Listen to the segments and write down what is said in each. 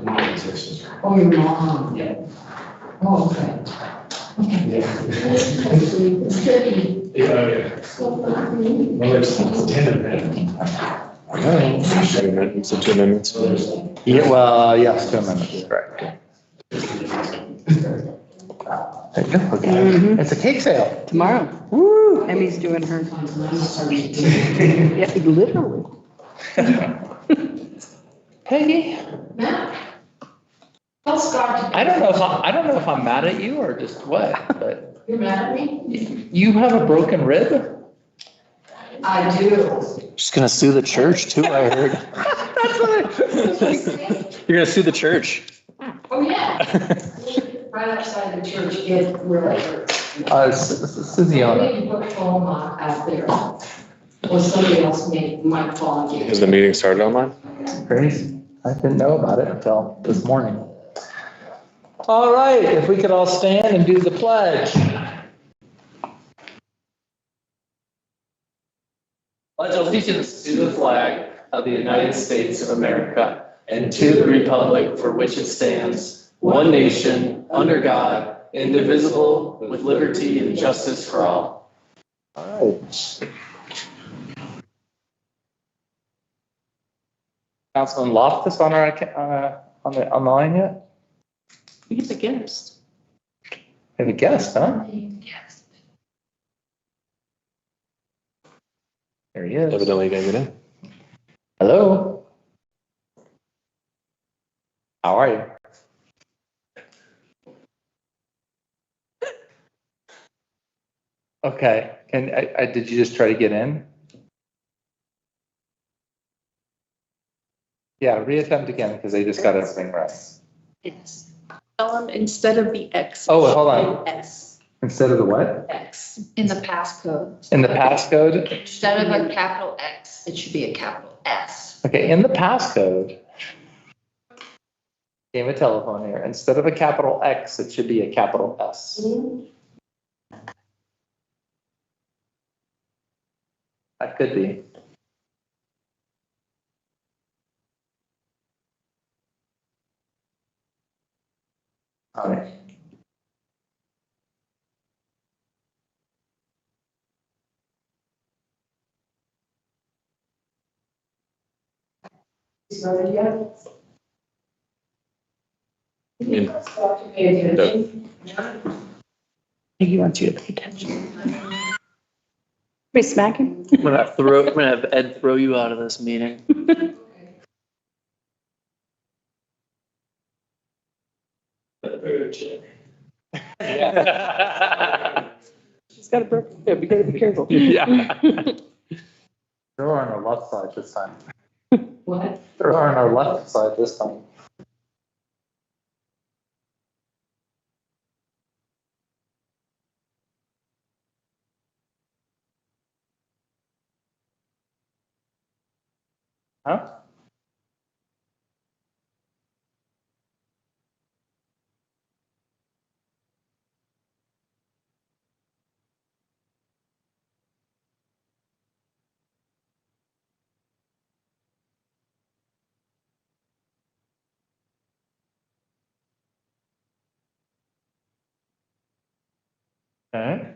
my existence. Oh, your mom. Yeah. Oh, okay. It's tricky. Yeah. Well, there's 10 of them. Amendments and 2 amendments. Yeah, well, yes, 2 amendments, correct. There you go. Mhm. It's a cake sale. Tomorrow. Woo! Emmy's doing her. Yeah, literally. Peggy, Tell Scott. I don't know if I'm mad at you or just what, but You're mad at me? you have a broken rib? I do. Just gonna sue the church too, I heard. You're gonna sue the church. Oh, yeah. Right outside the church, it really hurts. Susie on it. Maybe put foam out there. Or somebody else might fall on you. Has the meeting started online? Grace, I didn't know about it until this morning. All right, if we could all stand and do the pledge. Pledge allegiance to the flag of the United States of America and to the republic for which it stands, one nation, under God, indivisible, with liberty and justice for all. All right. Councilman Loftus on our on the line yet? We get the guest. We have a guest, huh? Yes. There he is. Evidently didn't get in. Hello. How are you? Okay. And did you just try to get in? Yeah, reattempt again because they just got everything right. Yes. Tell them instead of the X. Oh, hold on. S. Instead of the what? X. In the passcode, In the passcode? instead of a capital X, it should be a capital S. Okay, in the passcode. Game of telephone here. Instead of a capital X, it should be a capital S. That could be. All right. Started yet? Yeah. Start to pay attention. He wants you to pay attention. We smack him? I'm gonna have Ed throw you out of this meeting. She's got a broken rib. You gotta be careful. Yeah. They're on our left side this time. What? They're on our left side this time. Huh? Okay.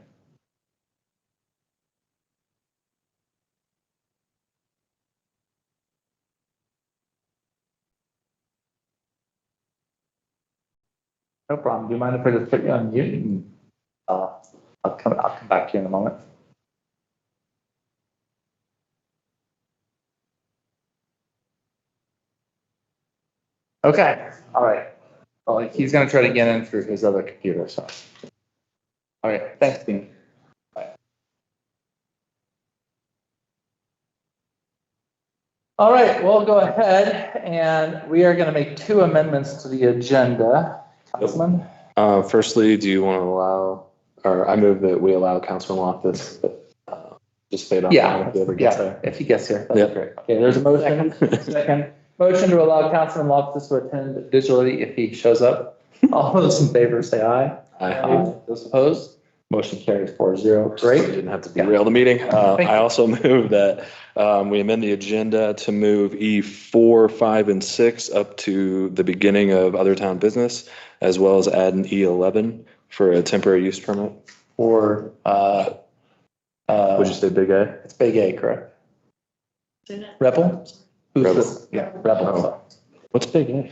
No problem. Do you mind if I just put you on mute and I'll come back to you in a moment. Okay. All right. Well, he's going to try to get in through his other computer. So. All right. Thanks, Dean. Bye. All right. We'll go ahead and we are going to make 2 amendments to the agenda. Councilman? Firstly, do you want to allow, or I move that we allow Councilman Loftus, but just stay on. Yeah, if he ever gets yeah, there. if he gets here, that's Yep. great. Okay, there's a motion. Second, motion to allow Councilman Loftus to attend digitally if he shows up. All those in favor say aye. Aye. Those opposed, motion carries 4-0. Great. Great. Didn't have to Yeah. derail the meeting. Thank you. I also move that We amend the agenda to move E4, 5, and 6 up to the beginning of other town business, as well as add an E11 for a temporary use permit. Or, Would you say big A? it's Big A, correct? Rebel? Who's Rebel. this? Yeah, Rebel. What's big A?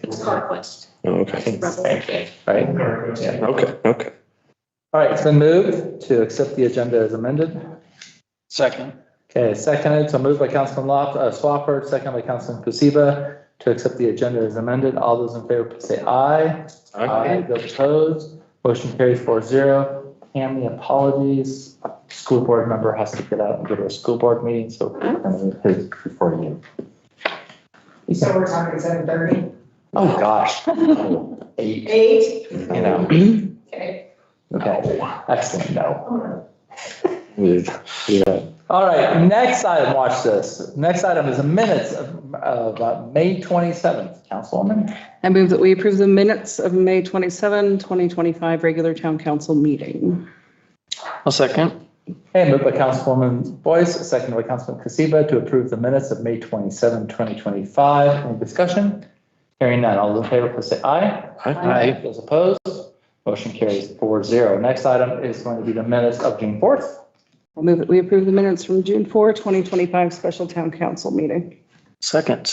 It's CarQuest. Oh, I okay. think it's Big A, right? Yeah. Okay. All right, it's been moved to accept the agenda as amended. Second. Okay, seconded, so moved by Councilman Swafford, seconded by Councilman Kusiba to accept the agenda as amended. All those in favor, please say aye. Those opposed, motion carries 4-0. Tammy, apologies. School board member has to get out and go to a school board meeting, so I'm going to hit before you. So we're talking 7:30? Oh, gosh. 8, 8? you know. Okay. Okay, excellent, no. Yeah. All right, next item, watch this. Next item is the minutes of May 27th, Councilwoman. I move that we approve the minutes of May 27, 2025 regular town council meeting. I'll second. Okay, moved by Councilwoman Boyce, seconded by Councilman Kusiba to approve the minutes of May 27, 2025. Any discussion? Hearing none. All those in favor, please say aye. Aye. Those opposed? Motion carries 4-0. Next item is going to be the minutes of June 4th. I'll move that we approve the minutes from June 4, 2025 special town council meeting. Second.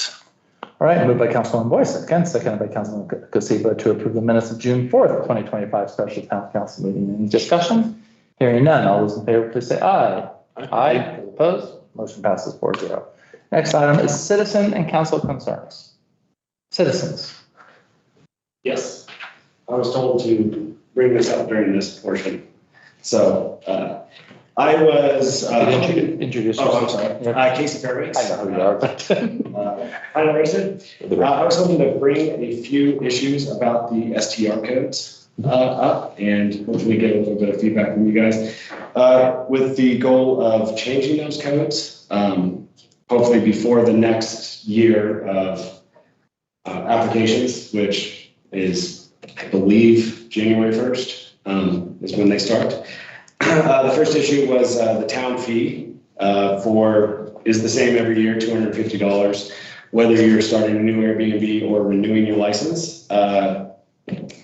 All right, moved by Councilwoman Boyce, again, seconded by Councilman Kusiba to approve the minutes of June 4th, 2025 special town council meeting. Any discussion? Hearing none. All those in favor, please say aye. Aye. Those opposed? Motion passes 4-0. Next item is citizen and council concerns. Citizens. Yes, I was told to bring this up during this portion. So, I was. Introduce Oh, I'm yourself. sorry. Casey Fairbanks. I know who you are. Final resident. I was hoping to bring a few issues about the STR codes up and hopefully get a little bit of feedback from you guys with the goal of changing those codes, hopefully before the next year of applications, which is, I believe, January 1st is when they start. The first issue was the town fee is the same every year, $250, whether you're starting a new Airbnb or renewing your license.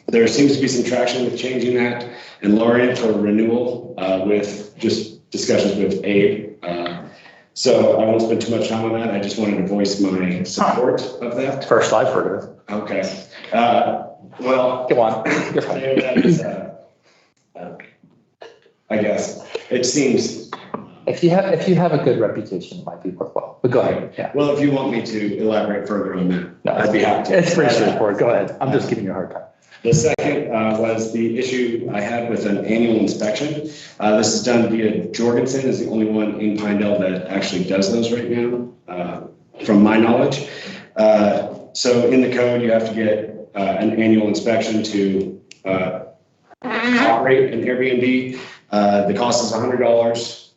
There seems to be some traction with changing that and lowering it for renewal with just discussions with Abe. So I won't spend too much time on that. I just wanted to voice my support of that. First I've heard of it. Okay. Well, Come on. that is, I guess it seems. If you have a good reputation, it might be worthwhile, but go ahead. Yeah. Well, if you want me to elaborate further on that, No, I'd be happy to. It's pretty straightforward. Go ahead. I'm just giving you a hard time. The second was the issue I had with an annual inspection. This is done via Jorgensen, is the only one in Pinedale that actually does those right now, from my knowledge. So in the code, you have to get an annual inspection to operate an Airbnb. The cost is $100,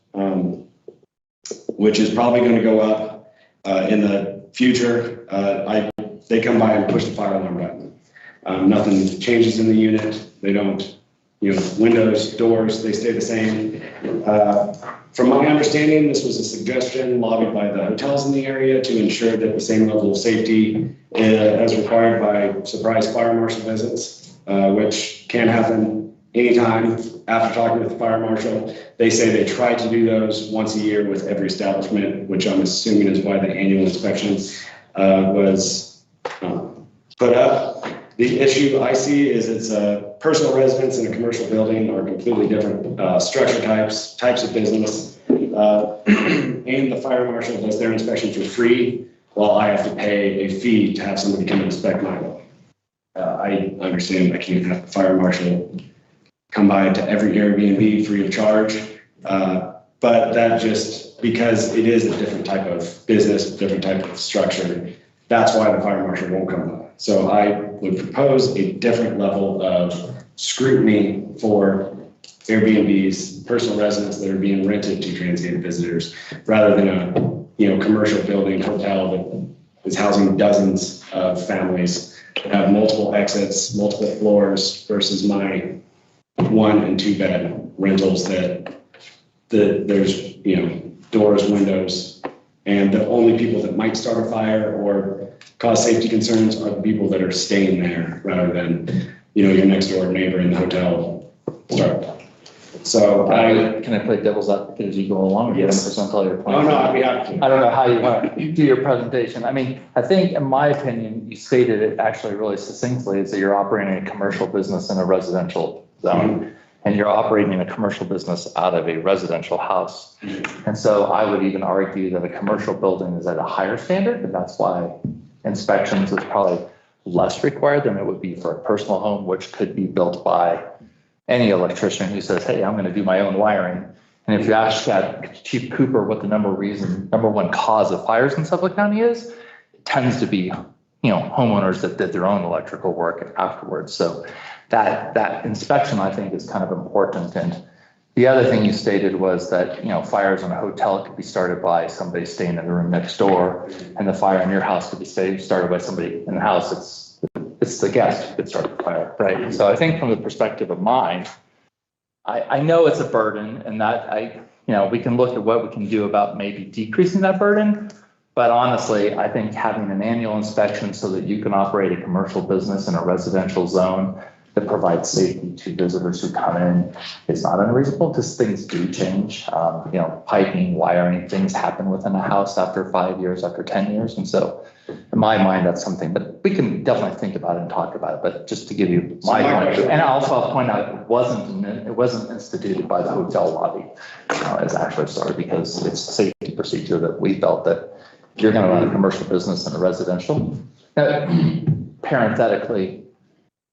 which is probably going to go up in the future. They come by and push the fire alarm button. Nothing changes in the unit. They don't, windows, doors, they stay the same. From my understanding, this was a suggestion lobbied by the hotels in the area to ensure that the same level of safety as required by surprise fire marshal visits, which can happen anytime. After talking with the fire marshal, they say they try to do those once a year with every establishment, which I'm assuming is why the annual inspection was put up. The issue I see is it's a personal residence and a commercial building are completely different structure types of business. And the fire marshal does their inspection for free, while I have to pay a fee to have somebody come and inspect my building. I understand I can't have the fire marshal come by to every Airbnb free of charge. But that just, because it is a different type of business, different type of structure, that's why the fire marshal won't come by. So I would propose a different level of scrutiny for Airbnbs, personal residents that are being rented to transient visitors, rather than a commercial building hotel that is housing dozens of families that have multiple exits, multiple floors, versus my 1- and 2-bed rentals that there's doors, windows. And the only people that might start a fire or cause safety concerns are the people that are staying there rather than, your next door neighbor in the hotel start. So Can I play devil's advocate as you go along? Or do you Yes. want to tell your point? Oh, no, I'd be happy to. I don't know how you want to do your presentation. I mean, I think in my opinion, you stated it actually really succinctly, is that you're operating a commercial business in a residential zone. And you're operating a commercial business out of a residential house. And so I would even argue that a commercial building is at a higher standard, and that's why inspections is probably less required than it would be for a personal home, which could be built by any electrician who says, hey, I'm going to do my own wiring. And if you ask Chief Cooper what the number one cause of fires in Suffolk County is, it tends to be, homeowners that did their own electrical work afterwards. So that inspection, I think, is kind of important. And the other thing you stated was that, fires in a hotel could be started by somebody staying in the room next door, and the fire in your house could be started by somebody in the house. It's the guest who could start the fire, right? So I think from the perspective of mine, I know it's a burden, and that we can look at what we can do about maybe decreasing that burden. But honestly, I think having an annual inspection so that you can operate a commercial business in a residential zone that provides safety to visitors who come in is not unreasonable, because things do change. Piping, wiring, things happen within a house after 5 years, after 10 years. And so in my mind, that's something, but we can definitely think about it and talk about it. But just to give you my point of view, and also I'll point out, it wasn't instituted by the hotel lobby. It's actually started because it's a safety procedure that we felt that if you're going to run a commercial business in a residential. Now, parenthetically,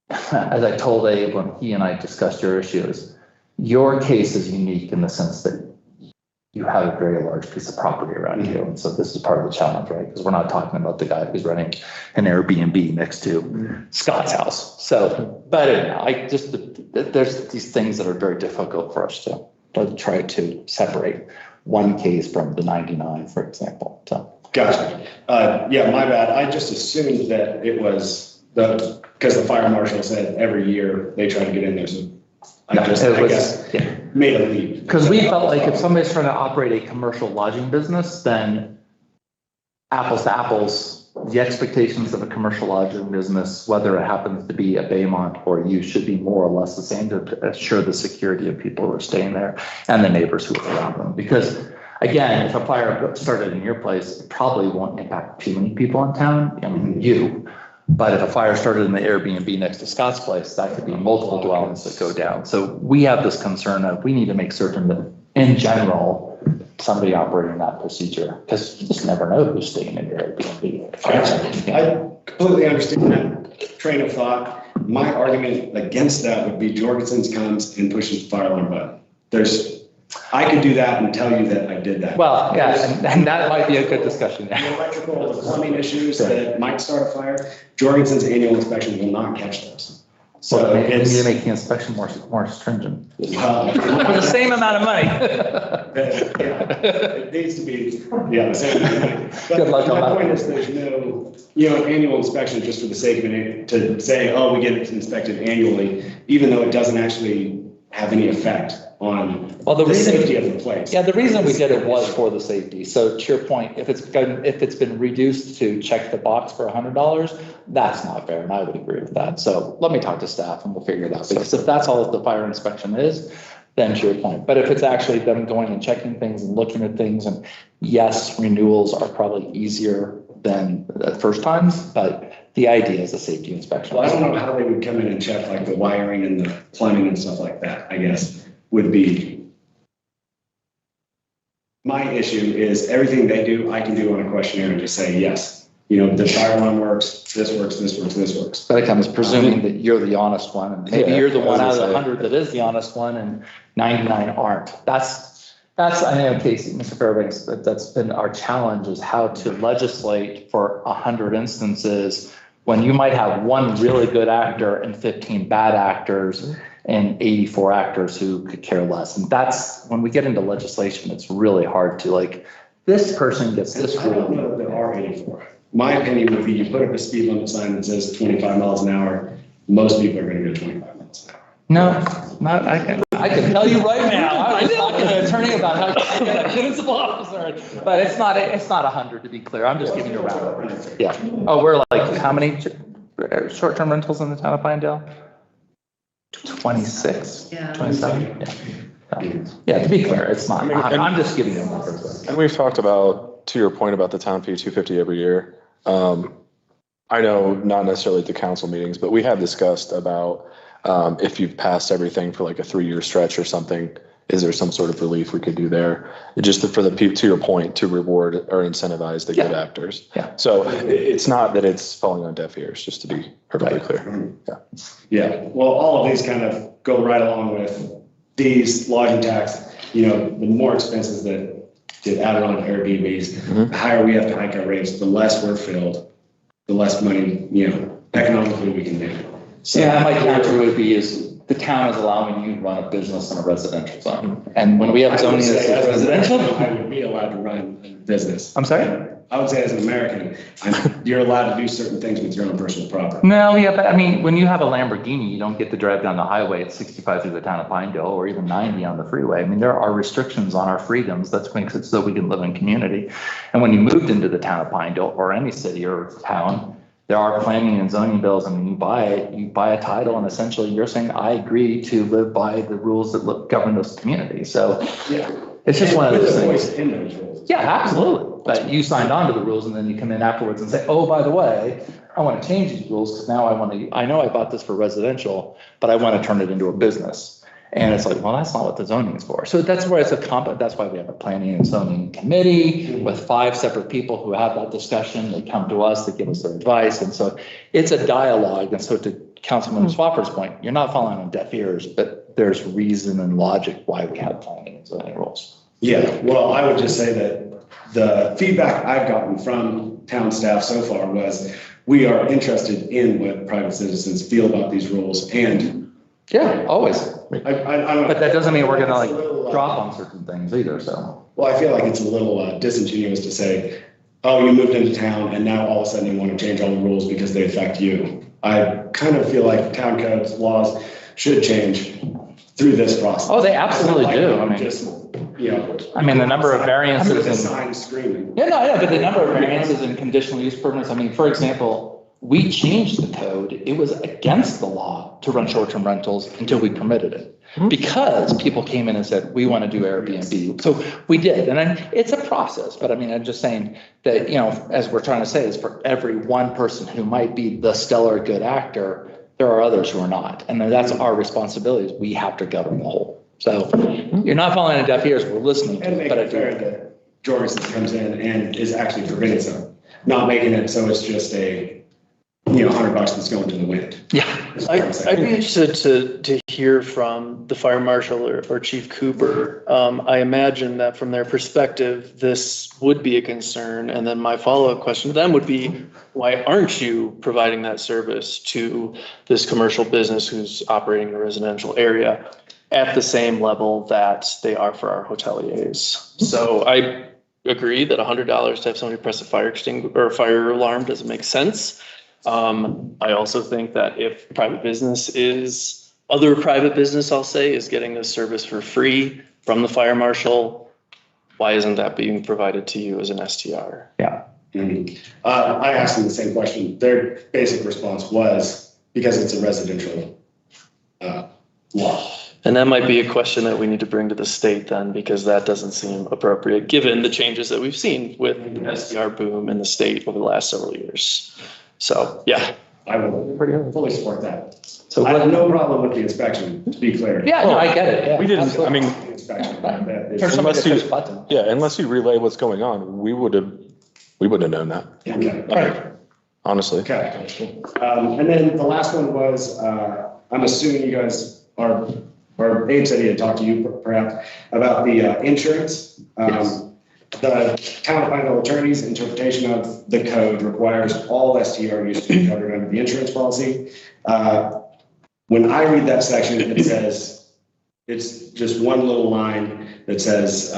as I told Abe when he and I discussed your issues, your case is unique in the sense that you have a very large piece of property around you. And so this is part of the challenge, right? Because we're not talking about the guy who's running an Airbnb next to Scott's house. So, but there's these things that are very difficult for us to try to separate one case from the 99, for example. So. Gotcha. Yeah, my bad. I just assumed that it was because the fire marshal said every year they try to get in there. So I guess made a leap. Because we felt like if somebody's trying to operate a commercial lodging business, then apples to apples, the expectations of a commercial lodging business, whether it happens to be a Baymont or you, should be more or less the same to assure the security of people who are staying there and the neighbors who are around them. Because again, if a fire started in your place, it probably won't impact too many people in town. I mean, you. But if a fire started in the Airbnb next to Scott's place, that could be multiple dwellings that go down. So we have this concern of we need to make certain that in general, somebody operating that procedure, because you just never know who's staying in your Airbnb. I completely understand that train of thought. My argument against that would be Jorgensen's comes and pushes the fire alarm button. I could do that and tell you that I did that. Well, yeah, and that might be a good discussion. The electrical, the plumbing issues that might start a fire, Jorgensen's annual inspection will not catch those. So we need to make the inspection more stringent. For the same amount of money. It needs to be, the same amount of money. But Good luck on my that. point is there's no, annual inspection just for the sake of it, to say, oh, we get it inspected annually, even though it doesn't actually have any effect on the safety of the place. Yeah, the reason we did it was for the safety. So to your point, if it's been reduced to check the box for $100, that's not fair, and I would agree with that. So let me talk to staff and we'll figure it out. Because if that's all the fire inspection is, then to your point. But if it's actually them going and checking things and looking at things, and yes, renewals are probably easier than the first times, but the idea is a safety inspection. Well, I don't know how they would come in and check like the wiring and the plumbing and stuff like that, I guess, would be. My issue is everything they do, I can do on a questionnaire and just say, yes, the fire alarm works, this works, this works, this works. But it comes presuming that you're the honest one, and maybe you're the one out of the 100 that is the honest one, and 99 aren't. That's I know, Casey, Mr. Fairbanks, that's been our challenge, is how to legislate for 100 instances when you might have one really good actor and 15 bad actors and 84 actors who could care less. And that's when we get into legislation, it's really hard to this person gets this rule. I don't know that there are 84. My opinion would be you put up a speed limit sign that says 25 miles an hour. Most people are going to go 25 miles an hour. No, not I can tell you right now. I was talking to an attorney about how municipal municipal officer, but it's not 100 to be clear. I'm just giving you a round. Yeah. Oh, we're like, how many short-term rentals in the town of Pinedale? 26, Yeah. 27? Yeah, to be clear, it's not, I'm just giving you a number. And we've talked about, to your point about the town fee, 250 every year. I know not necessarily at the council meetings, but we have discussed about if you've passed everything for like a 3-year stretch or something, is there some sort of relief we could do there? Just for the people, to your point, to reward or incentivize the good actors. Yeah. So it's not that it's falling on deaf ears, just to be perfectly clear. Yeah, well, all of these kind of go right along with these lodging tax, the more expenses that get added on to Airbnbs, the higher we have to hike our rates, the less we're filled, the less money, economically we can do. So, Yeah, my counter would be is the town is allowing you to run a business in a residential zone. And when we have I would zoning say that's as an residential. American, I would be allowed to run a business. I'm sorry? I would say as an American, you're allowed to do certain things with your own personal property. No, yeah, but I mean, when you have a Lamborghini, you don't get to drive down the highway at 65 through the town of Pinedale or even 90 on the freeway. I mean, there are restrictions on our freedoms. That's makes it so we can live in community. And when you moved into the town of Pinedale or any city or town, there are planning and zoning bills. I mean, you buy a title and essentially you're saying, I agree to live by the rules that govern this community. So Yeah. it's just one of those With a things. voice in those rules. Yeah, absolutely. But you signed on to the rules and then you come in afterwards and say, oh, by the way, I want to change these rules because now I know I bought this for residential, but I want to turn it into a business. And it's like, well, that's not what the zoning is for. So that's where that's why we have a planning and zoning committee with 5 separate people who have that discussion. They come to us, they give us their advice. And so it's a dialogue. And so to Councilman Swapper's point, you're not falling on deaf ears, but there's reason and logic why we have planning and zoning rules. Yeah, well, I would just say that the feedback I've gotten from town staff so far was we are interested in what private citizens feel about these rules. And Yeah, always. I don't. But that doesn't mean we're gonna It's a little, drop on certain things either, so. Well, I feel like it's a little disingenuous to say, oh, you moved into town and now all of a sudden you want to change all the rules because they affect you. I kind of feel like town codes, laws should change through this process. Oh, they absolutely Like, do. I mean, just, I mean, the number of variances The and, sign screaming. yeah, no, but the number of variances and conditional use permits, I mean, for example, we changed the code. It was against the law to run short-term rentals until we permitted it. Because people came in and said, we want to do Airbnb. So we did. And then it's a process, but I mean, I'm just saying that, as we're trying to say is for every one person who might be the stellar good actor, there are others who are not. And then that's our responsibility. We have to govern the whole. So you're not falling on deaf ears. We're listening to And it, make but I it fair do. that Jorgensen comes in and is actually preventing some, not making it so it's just a, $100 that's going to the wind. Yeah. I'd be interested to hear from the fire marshal or Chief Cooper. I imagine that from their perspective, this would be a concern. And then my follow-up question to them would be, why aren't you providing that service to this commercial business who's operating in a residential area at the same level that they are for our hoteliers? So I agree that $100 to have somebody press a fire extinguisher or a fire alarm doesn't make sense. I also think that if other private business, I'll say, is getting this service for free from the fire marshal, why isn't that being provided to you as an STR? Yeah. I asked them the same question. Their basic response was because it's a residential law. And that might be a question that we need to bring to the state then, because that doesn't seem appropriate, given the changes that we've seen with the STR boom in the state over the last several years. So, yeah. I will fully support that. So I have no problem with the inspection, to be clear. Yeah, no, I get it. Yeah, We didn't, I absolutely. mean, The inspection, that is- For somebody unless to you- push a button. yeah, unless you relay what's going on, we wouldn't have known that, Okay. honestly. Okay. And then the last one was, I'm assuming you guys are, or Abe said he had talked to you perhaps about the insurance. The town of Pinedale attorney's interpretation of the code requires all STR use to be covered under the insurance policy. When I read that section, it says, it's just one little line that says,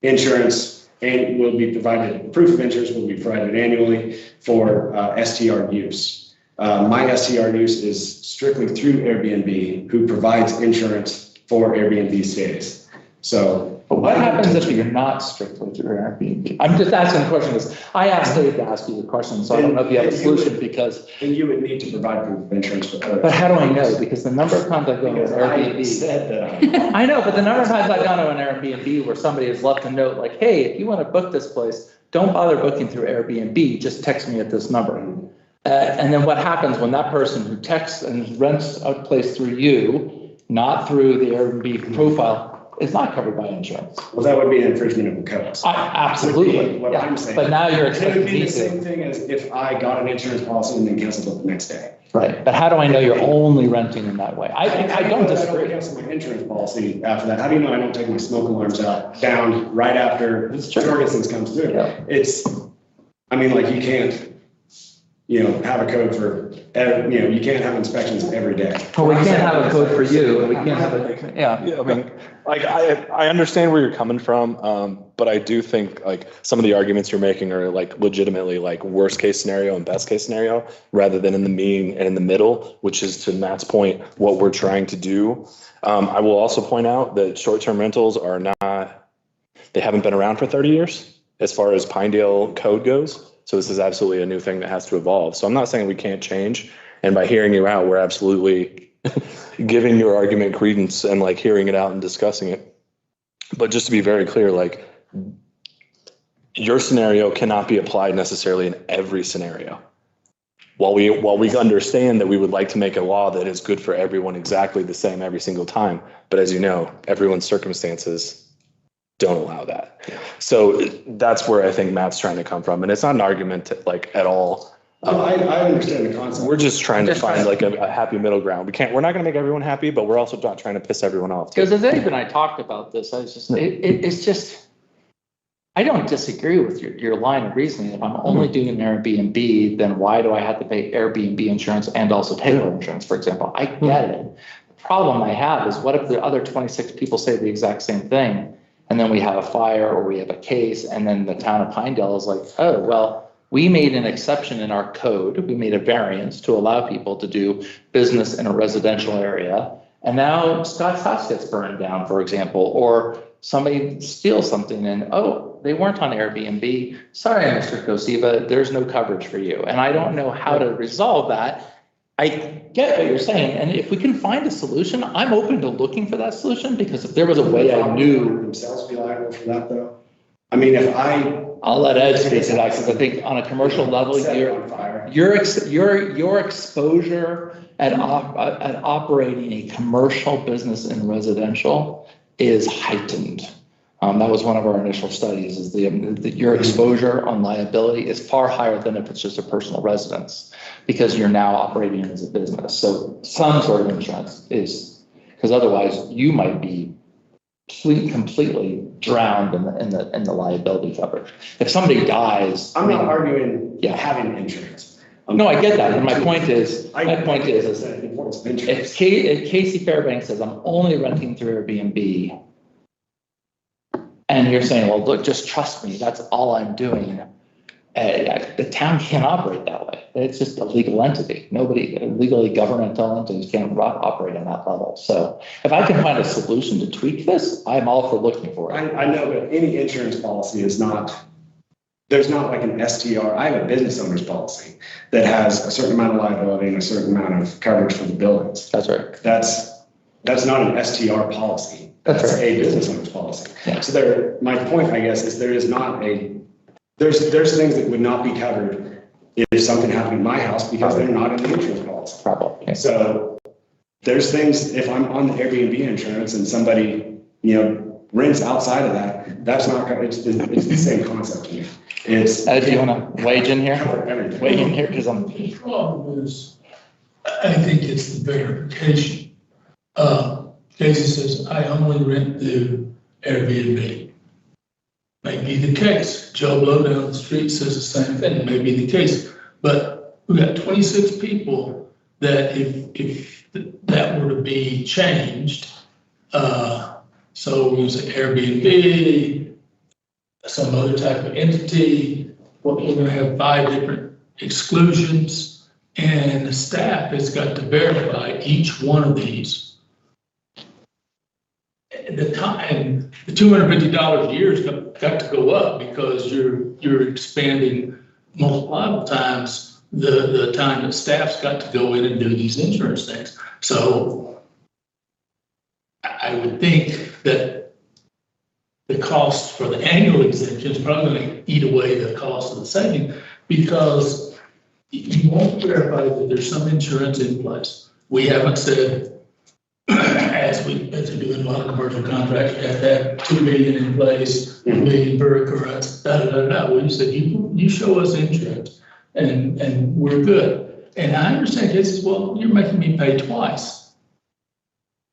insurance and will be provided, proof of insurance will be provided annually for STR use. My STR use is strictly through Airbnb, who provides insurance for Airbnb stays. So But what happens if you're not strictly through Airbnb? I'm just asking the question because I asked Dave to ask you the question, so I don't know if you have a solution because. Then you would need to provide proof of insurance for others. But how do I know? Because the number of times I go to an Because I Airbnb. said that. I know, but the number of times I've gone to an Airbnb where somebody has left a note like, hey, if you want to book this place, don't bother booking through Airbnb, just text me at this number. And then what happens when that person who texts and rents a place through you, not through the Airbnb profile, is not covered by insurance? Well, that would be an infringement of the codes. Absolutely, What yeah. I'm saying. But now you're It would expecting be me the same to. thing as if I got an insurance policy and then canceled it the next day. Right, but how do I know you're only renting in that way? I don't I don't disagree. cancel my insurance policy after that. How do you know I don't take my smoke alarms down right after It's true. Jorgensen's comes through? Yeah. I mean, like you can't, have a code for, you can't have inspections every day. Well, we can't have a code for you, and we can't have a, yeah. Yeah, I mean, like, I understand where you're coming from, but I do think like some of the arguments you're making are like legitimately like worst case scenario and best case scenario, rather than in the mean and in the middle, which is to Matt's point, what we're trying to do. I will also point out that short-term rentals they haven't been around for 30 years as far as Pinedale code goes. So this is absolutely a new thing that has to evolve. So I'm not saying we can't change. And by hearing you out, we're absolutely giving your argument credence and like hearing it out and discussing it. But just to be very clear, like your scenario cannot be applied necessarily in every scenario. While we understand that we would like to make a law that is good for everyone exactly the same every single time. But as you know, everyone's circumstances don't allow that. So that's where I think Matt's trying to come from. And it's not an argument like at all. No, I understand the concept. We're just trying to find like a happy middle ground. We're not going to make everyone happy, but we're also not trying to piss everyone off. Because as Dave and I talked about this, I was just, it's just, I don't disagree with your line of reasoning. If I'm only doing an Airbnb, then why do I have to pay Airbnb insurance and also Taylor insurance, for example? I get it. The problem I have is what if the other 26 people say the exact same thing? And then we have a fire or we have a case, and then the town of Pinedale is like, oh, well, we made an exception in our code. We made a variance to allow people to do business in a residential area. And now Scott's house gets burned down, for example, or somebody steals something and, oh, they weren't on Airbnb. Sorry, Mr. Kosiba, there's no coverage for you. And I don't know how to resolve that. I get what you're saying. And if we can find a solution, I'm open to looking for that solution, because if there was a way I knew. Themselves be liable for that though? I mean, if I'll let Ed speak to that, because I think on a commercial level, set it on fire. your exposure at operating a commercial business in residential is heightened. That was one of our initial studies, is your exposure on liability is far higher than if it's just a personal residence, because you're now operating as a business. So some sort of insurance is, because otherwise you might be completely drowned in the liability coverage. If somebody dies. I'm not arguing Yeah. having insurance. No, I get that. And my point is, the importance of insurance. if Casey Fairbanks says, I'm only renting through Airbnb, and you're saying, well, look, just trust me, that's all I'm doing. The town can't operate that way. It's just a legal entity. Legally governmental entities can't operate on that level. So if I can find a solution to tweak this, I'm all for looking for it. I know, but any insurance policy is not, there's not like an STR. I have a business owner's policy that has a certain amount of liability and a certain amount of coverage for the buildings. That's right. That's not an STR policy. That's right. a business owner's policy. Yeah. So my point, I guess, is there's things that would not be covered if something happened in my house because they're not in the insurance policy. Probably. Yeah. So there's things, if I'm on the Airbnb insurance and somebody, rents outside of that, that's not covered. It's the same concept to me. Ed, do you want to wage in here? Cover everything. Weigh in here, because The problem is, I think it's the verification. Casey says, I only rent through Airbnb. May be the case. Joe Blow down the street says the same thing. May be the case. But we got 26 people that if that were to be changed, so we say Airbnb, some other type of entity, we're going to have 5 different exclusions, and the staff has got to verify each one of these. the time, the $250 a year's got to go up because you're expanding multiple times the time that staff's got to go in and do these insurance things. So I would think that the cost for the annual exemption is probably going to eat away the cost of the saving, because you won't verify that there's some insurance in place. We haven't said, as we do in a lot of commercial contracts, you have to have $2 million in place, $1 million per occurrence, We said, you show us insurance and we're good. And I understand cases, well, you're making me pay twice.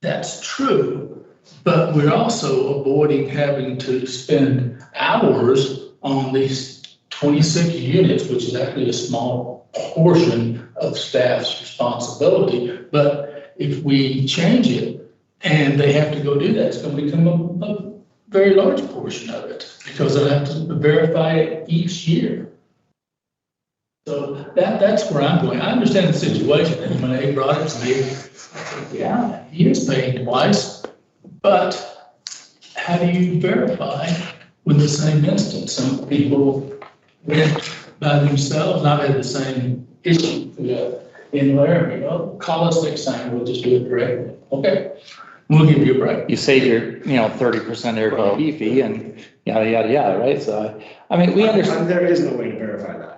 That's true, but we're also avoiding having to spend hours on these 26 units, which is actually a small portion of staff's responsibility. But if we change it and they have to go do that, it's going to become a very large portion of it, because they'll have to verify it each year. So that's where I'm going. I understand the situation, and when they brought it to me, I said, yeah, he is paying twice, but how do you verify with the same instance? Some people went by themselves, and I've had the same issue in Laramie. Oh, call us next time, we'll just do it correctly. Okay, we'll give you a break. You save your, 30% Airbnb fee and yada, yada, yada, right? So, I mean, we understand. There is no way to verify that.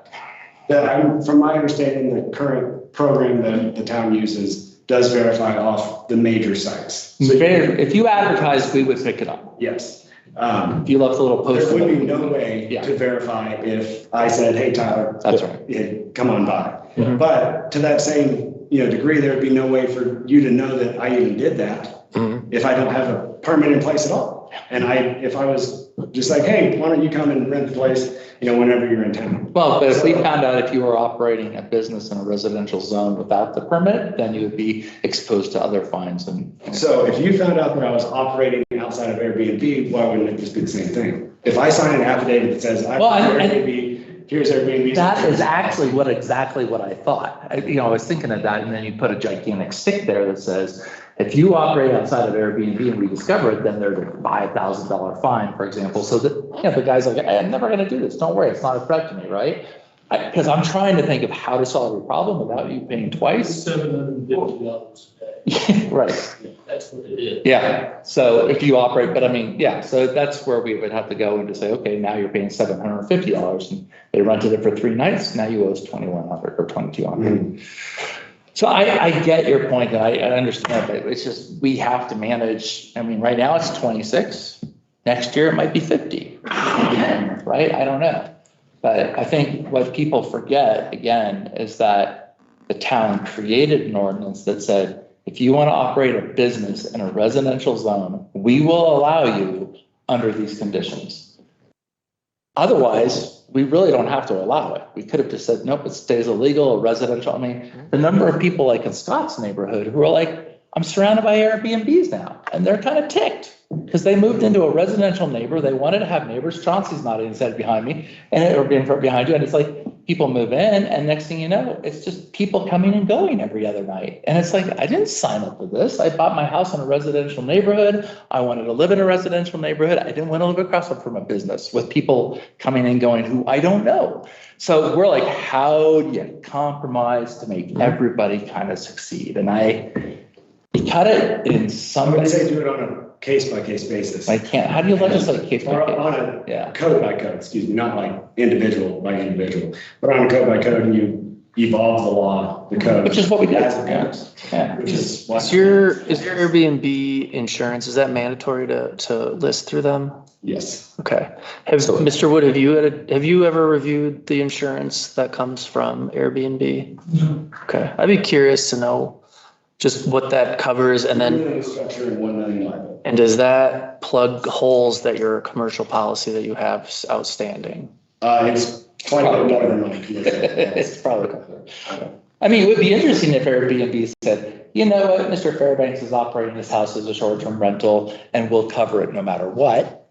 From my understanding, the current program that the town uses does verify off the major sites. So If you advertise, we would pick it up. yes. If you left a little post. There would be no way to verify if I said, hey, Tyler, That's right. Come on by. Mhm. But to that same degree, there would be no way for you to know that I even did that if I don't have a permit in place at all. And if I was just like, hey, why don't you come and rent the place, whenever you're in town. Well, but if we found out if you were operating a business in a residential zone without the permit, then you would be exposed to other fines and. So if you found out that I was operating outside of Airbnb, why wouldn't it just be the same thing? If I sign an affidavit that says here's Airbnb. That is actually exactly what I thought. I was thinking of that, and then you put a gigantic stick there that says, if you operate outside of Airbnb and we discover it, then there's a $5,000 fine, for example. So that the guy's like, hey, I'm never going to do this. Don't worry, it's not a threat to me, right? Because I'm trying to think of how to solve your problem without you paying twice. $750 a day. Right. That's what it is. Yeah. So if you operate, but I mean, yeah. So that's where we would have to go and to say, okay, now you're paying $750, and they rented it for 3 nights. Now you owe us $2,100 or $2,200. So I get your point, and I understand, but it's just, we have to manage. I mean, right now it's 26. Next year it might be 50, right? I don't know. But I think what people forget, again, is that the town created an ordinance that said, if you want to operate a business in a residential zone, we will allow you under these conditions. Otherwise, we really don't have to allow it. We could have just said, nope, it stays illegal or residential. I mean, the number of people like in Scott's neighborhood who are like, I'm surrounded by Airbnbs now, and they're kind of ticked because they moved into a residential neighbor. They wanted to have neighbors. Chauncey's not inside behind me or behind you. And it's like people move in, and next thing you know, it's just people coming and going every other night. And it's like, I didn't sign up for this. I bought my house in a residential neighborhood. I wanted to live in a residential neighborhood. I didn't want to live across from a business with people coming and going who I don't know. So we're like, how do you compromise to make everybody kind of succeed? And you cut it in some I would way. say do it on a case-by-case basis. I can't. How do you legislate case by Or case? on a Yeah. code by code, excuse me, not like individual by individual, but on a code by code, and you evolve the law, the code. Which is what we did. As it goes. Yeah. Which is what. Is your Airbnb insurance, is that mandatory to list through them? Yes. Okay. Mr. Wood, have you ever reviewed the insurance that comes from Airbnb? No. Okay. I'd be curious to know just what that covers, and then, $2 million structure and $1 million liability. and does that plug holes that your commercial policy that you have outstanding? It's quite a bit more than my commercial. It's probably. I mean, it would be interesting if Airbnb said, you know what, Mr. Fairbanks is operating this house as a short-term rental, and we'll cover it no matter what,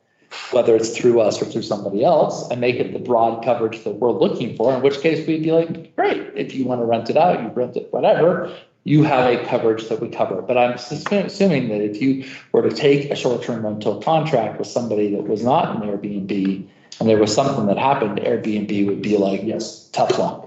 whether it's through us or through somebody else, and make it the broad coverage that we're looking for, in which case we'd be like, great, if you want to rent it out, you rent it, whatever. you have a coverage that would cover it. But I'm assuming that if you were to take a short-term rental contract with somebody that was not an Airbnb and there was something that happened, Airbnb would be like, yes, tough luck.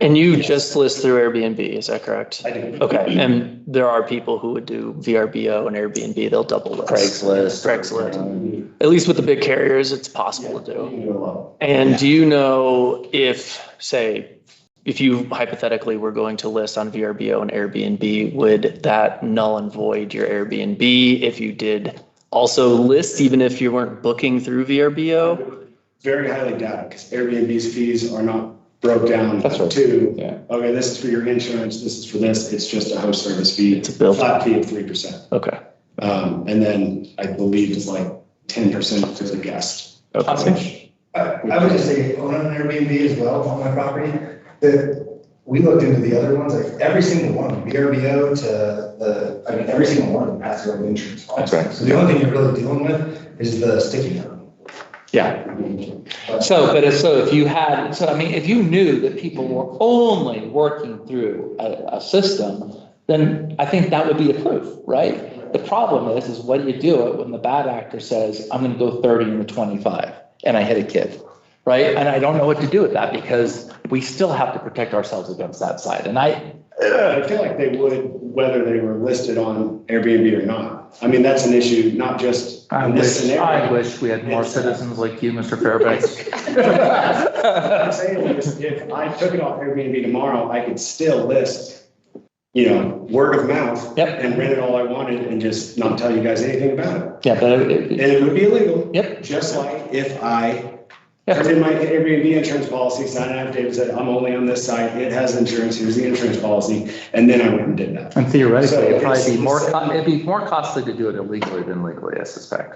And you just list through Airbnb, is that correct? I do. Okay, and there are people who would do VRBO and Airbnb, they'll double list. Craigslist. At least with the big carriers, it's possible to do. And do you know if, say, if you hypothetically were going to list on VRBO and Airbnb, would that null and void your Airbnb if you did also list, even if you weren't booking through VRBO? Very highly doubt, because Airbnb's fees are not broke down That's right. to, Yeah. okay, this is for your insurance, this is for this, it's just a host service fee. It's a bill. Flat fee of 3%. Okay. And then I believe it's like 10% to the guest. Okay. I would just say own an Airbnb as well on my property. We looked into the other ones, like every single one, VRBO to every single one of them has their own insurance policy. That's right. So the only thing you're really dealing with is the sticky note. Yeah. So if you had, if you knew that people were only working through a system, then I think that would be the proof, right? The problem is what do you do it when the bad actor says, I'm going to go 30 and the 25 and I hit a kid, right? And I don't know what to do with that because we still have to protect ourselves against that side. And I feel like they would, whether they were listed on Airbnb or not. I mean, that's an issue, not just in this scenario. I wish we had more citizens like you, Mr. Fairbanks. I'm saying is if I took it off Airbnb tomorrow, I could still list, word of mouth. Yep. And rent it all I wanted and just not tell you guys anything about it. Yeah, but And it would be illegal. Yep. Just like if I printed my Airbnb insurance policy, signed an affidavit, said, I'm only on this site, it has insurance, here's the insurance policy, and then I went and did that. And theoretically, So it'd probably it's be more, the same. it'd be more costly to do it illegally than legally, I suspect.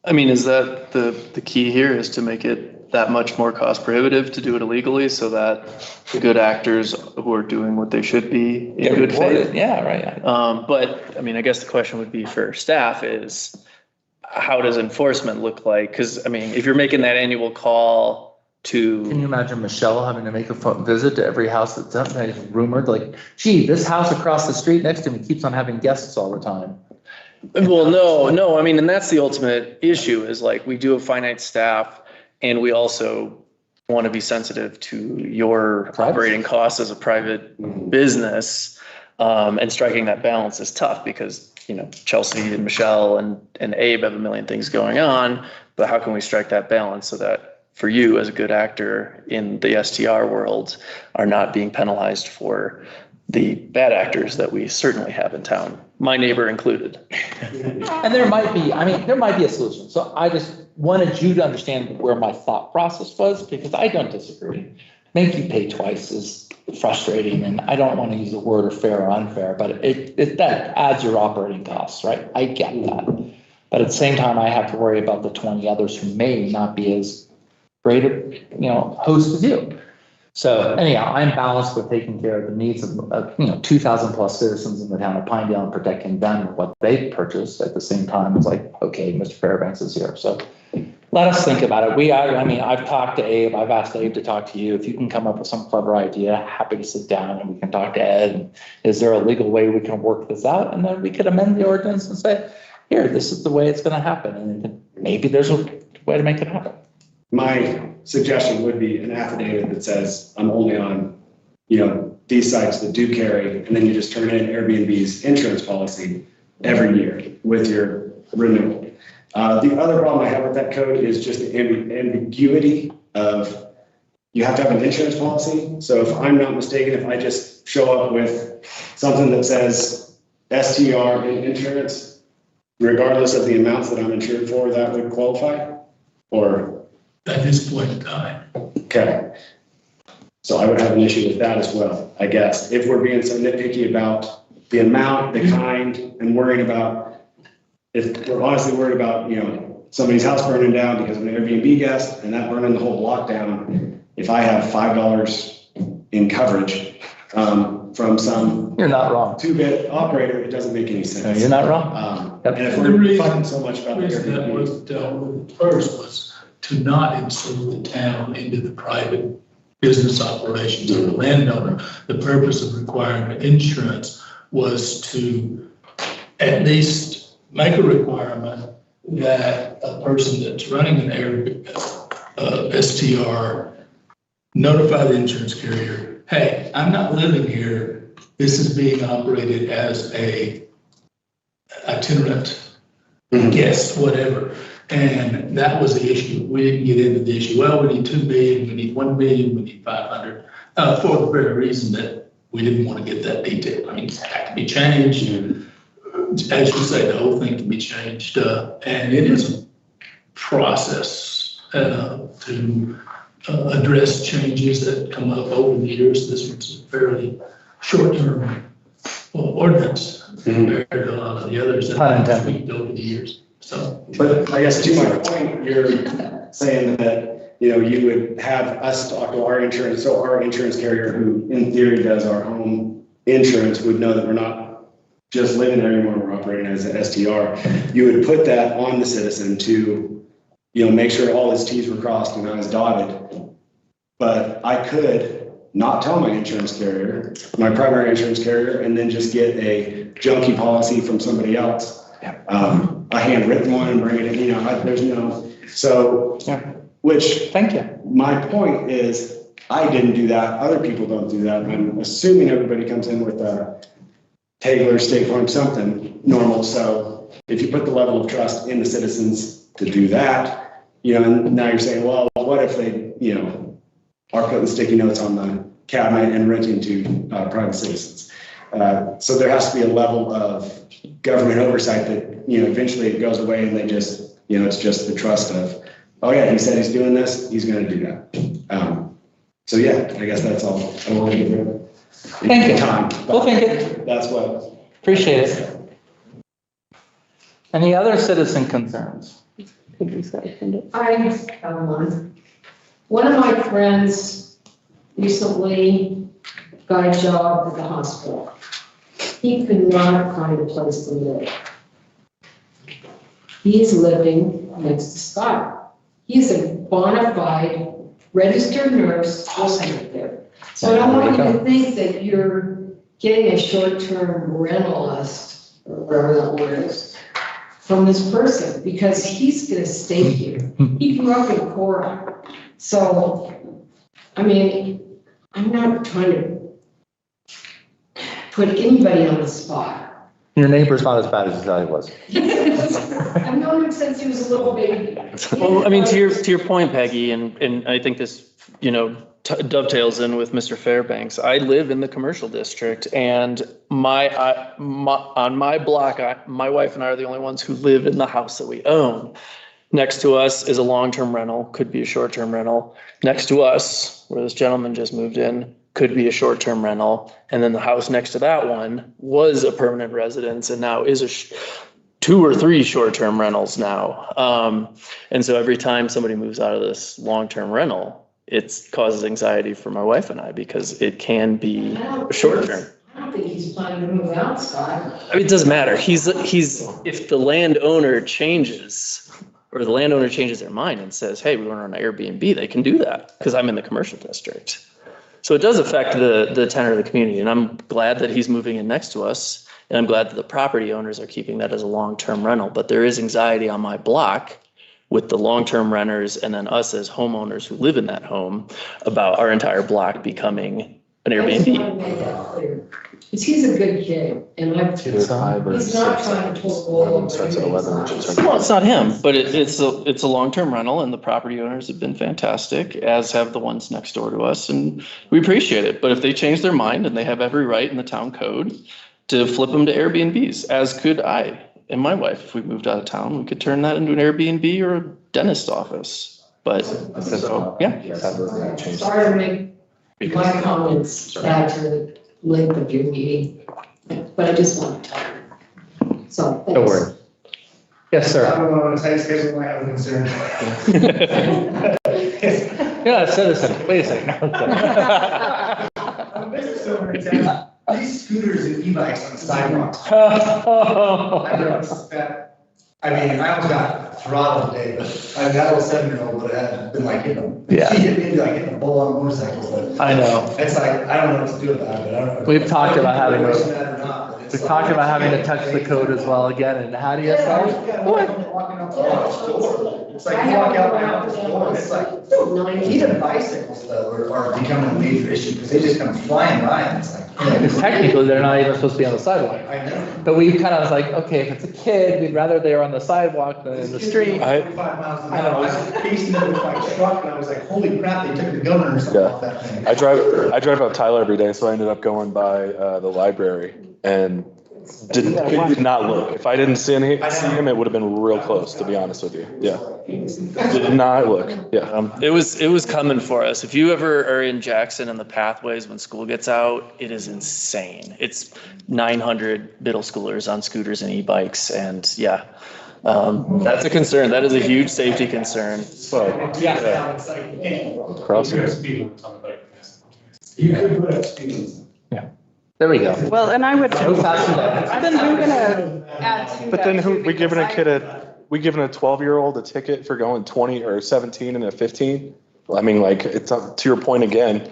I mean, is that the key here is to make it that much more cost prohibitive to do it illegally so that the good actors who are doing what they should be in good faith? Yeah, right. But I mean, I guess the question would be for staff is how does enforcement look like? Because I mean, if you're making that annual call Can to, you imagine Michelle having to make a visit to every house that's up, like, rumored, like, gee, this house across the street next to me keeps on having guests all the time. well, no, I mean, and that's the ultimate issue is like, we do have finite staff and we also want to be sensitive to your operating costs as a private business. And striking that balance is tough because, Chelsea and Michelle and Abe have a million things going on, but how can we strike that balance so that for you as a good actor in the STR world are not being penalized for the bad actors that we certainly have in town, my neighbor included. And there might be a solution. So I just wanted you to understand where my thought process was, because I don't disagree. Make you pay twice is frustrating, and I don't want to use the word fair or unfair, but that adds your operating costs, right? I get that. But at the same time, I have to worry about the 20 others who may not be as great a, host as you. So anyhow, I'm balanced with taking care of the needs of 2,000 plus citizens in the town of Pinedale and protecting them with what they purchased at the same time. It's like, okay, Mr. Fairbanks is here. So let us think about it. I've talked to Abe. I've asked Abe to talk to you. If you can come up with some clever idea, happy to sit down and we can talk to Ed. And is there a legal way we can work this out? And then we could amend the ordinance and say, here, this is the way it's going to happen. And maybe there's a way to make it happen. My suggestion would be an affidavit that says I'm only on, these sites that do carry, and then you just turn in Airbnb's insurance policy every year with your renewal. The other problem I have with that code is just the ambiguity of you have to have an insurance policy. So if I'm not mistaken, if I just show up with something that says STR and insurance, regardless of the amounts that I'm insured for, that would qualify? Or? At this point in time. Okay. So I would have an issue with that as well, I guess. If we're being so nitpicky about the amount, the kind, and worried about, if we're honestly worried about, somebody's house burning down because of an Airbnb guest and that burning the whole block down, if I have $5 in coverage from some You're not wrong. two-bit operator, it doesn't make any sense. No, you're not wrong. And if we're fighting so much about the The reason that Airbnb. was dealt with first was to not insert the town into the private business operations of the landowner. The purpose of requiring insurance was to at least make a requirement that a person that's running an STR notify the insurance carrier, hey, I'm not living here. This is being operated as a itinerant guest, whatever. And that was the issue. We didn't get into the issue. Well, we need 2 million, we need 1 million, we need 500, for the very reason that we didn't want to get that detail. I mean, it had to be changed. As you say, the whole thing can be changed. And it is a process to address changes that come up over the years. This one's a fairly short-term ordinance compared to a lot of the others that have tweaked over the years. So, but I guess to my point, you're saying that, you know, you would have us talk to our insurance, so our insurance carrier, who in theory does our home insurance, would know that we're not just living there anymore, we're operating as an STR. You would put that on the citizen to, you know, make sure all his T's were crossed and I's dotted. But I could not tell my insurance carrier, my primary insurance carrier, and then just get a junky policy from somebody else. A handwritten one and bring it in, you know, there's no, so, which. Thank you. My point is, I didn't do that, other people don't do that, I'm assuming everybody comes in with a Taylor, State Farm, something normal, so if you put the level of trust in the citizens to do that, you know, and now you're saying, well, what if they, you know, are putting sticky notes on the cabinet and renting to private citizens? So there has to be a level of government oversight that, you know, eventually it goes away and they just, you know, it's just the trust of, oh yeah, he said he's doing this, he's going to do that. So yeah, I guess that's all. I won't give it Thank you. time. We'll think it. That's what. Appreciate it. Any other citizen concerns? I have one. One of my friends recently got a job at the hospital. He could not find a place to live. He's living next to Scott. He's a bona fide registered nurse working there. So I don't want you to think that you're getting a short-term rental list, or whatever that word is, from this person, because he's gonna stay here. He grew up in Cora. So, I mean, I'm not trying to put anybody on the spot. Your neighbor's not as bad as you thought he was. I've known him since he was a little baby. Well, I mean, to your point, Peggy, and I think this, you know, dovetails in with Mr. Fairbanks. I live in the commercial district, and on my block, my wife and I are the only ones who live in the house that we own. Next to us is a long-term rental, could be a short-term rental. Next to us, where this gentleman just moved in, could be a short-term rental. And then the house next to that one was a permanent residence and now is 2 or 3 short-term rentals now. And so every time somebody moves out of this long-term rental, it causes anxiety for my wife and I, because it can be short-term. I don't think he's planning to move out, Scott. I mean, it doesn't matter. He's if the landowner changes, or the landowner changes their mind and says, hey, we want to run an Airbnb, they can do that because I'm in the commercial district. So it does affect the tenor of the community, and I'm glad that he's moving in next to us, and I'm glad that the property owners are keeping that as a long-term rental. But there is anxiety on my block with the long-term renters and then us as homeowners who live in that home about our entire block becoming an I just Airbnb. want to make that clear. Because he's a good kid, and he's not trying to pull the wool over Starts at anybody's 11, which is eyes. Well, it's not him, but it's a long-term rental, and the property owners have been fantastic, as have the ones next door to us, and we appreciate it. But if they change their mind, and they have every right in the town code to flip them to Airbnbs, as could I and my wife, if we moved out of town, we could turn that into an Airbnb or a dentist office. But so, yeah. Sorry to make my comments back to the length of your meeting, but I just want to tell you. So, thanks. Don't worry. Yes, I sir. don't know, on a tight schedule, I have a concern. Yeah, citizen. Wait a second. I'm a business owner in town. These scooters and e-bikes on the sidewalks. I noticed that I mean, I almost got throttled today, but I mean, that little 7-year-old would have been like, Yeah. she hit me like hitting a bull on a motorcycle, but I know. it's like, I don't know what to do about it, but I don't know. We've talked about having to. to- We've talked about having to touch the code as well again, and how do you solve it? It's like you walk out my house door, and it's like, even bicycles though are becoming a major issue, because they just come flying by, and it's like. Because technically, they're not even supposed to be on the sidewalk. I know. But we kind of was like, okay, if it's a kid, we'd rather they're on the sidewalk than in the street. 45 miles an hour. I was pacing it with my truck, and I was like, holy crap, they took the governor or something off that thing. I drive up Tyler every day, so I ended up going by the library and did not look. If I didn't see him, it would have been real close, to be honest with you. Yeah. Did not look. Yeah. It was coming for us. If you ever are in Jackson and the pathways when school gets out, it is insane. It's 900 middle schoolers on scooters and e-bikes, and yeah, that's a concern. That is a huge safety concern. So, Yeah. crossing. You could put up speed limits. There we go. Well, and I would, No faster than- then I'm gonna add to that. But then too, we giving a because kid we giving a 12-year-old a ticket for going 20 or 17 and a 15? I mean, like, it's up to your point again.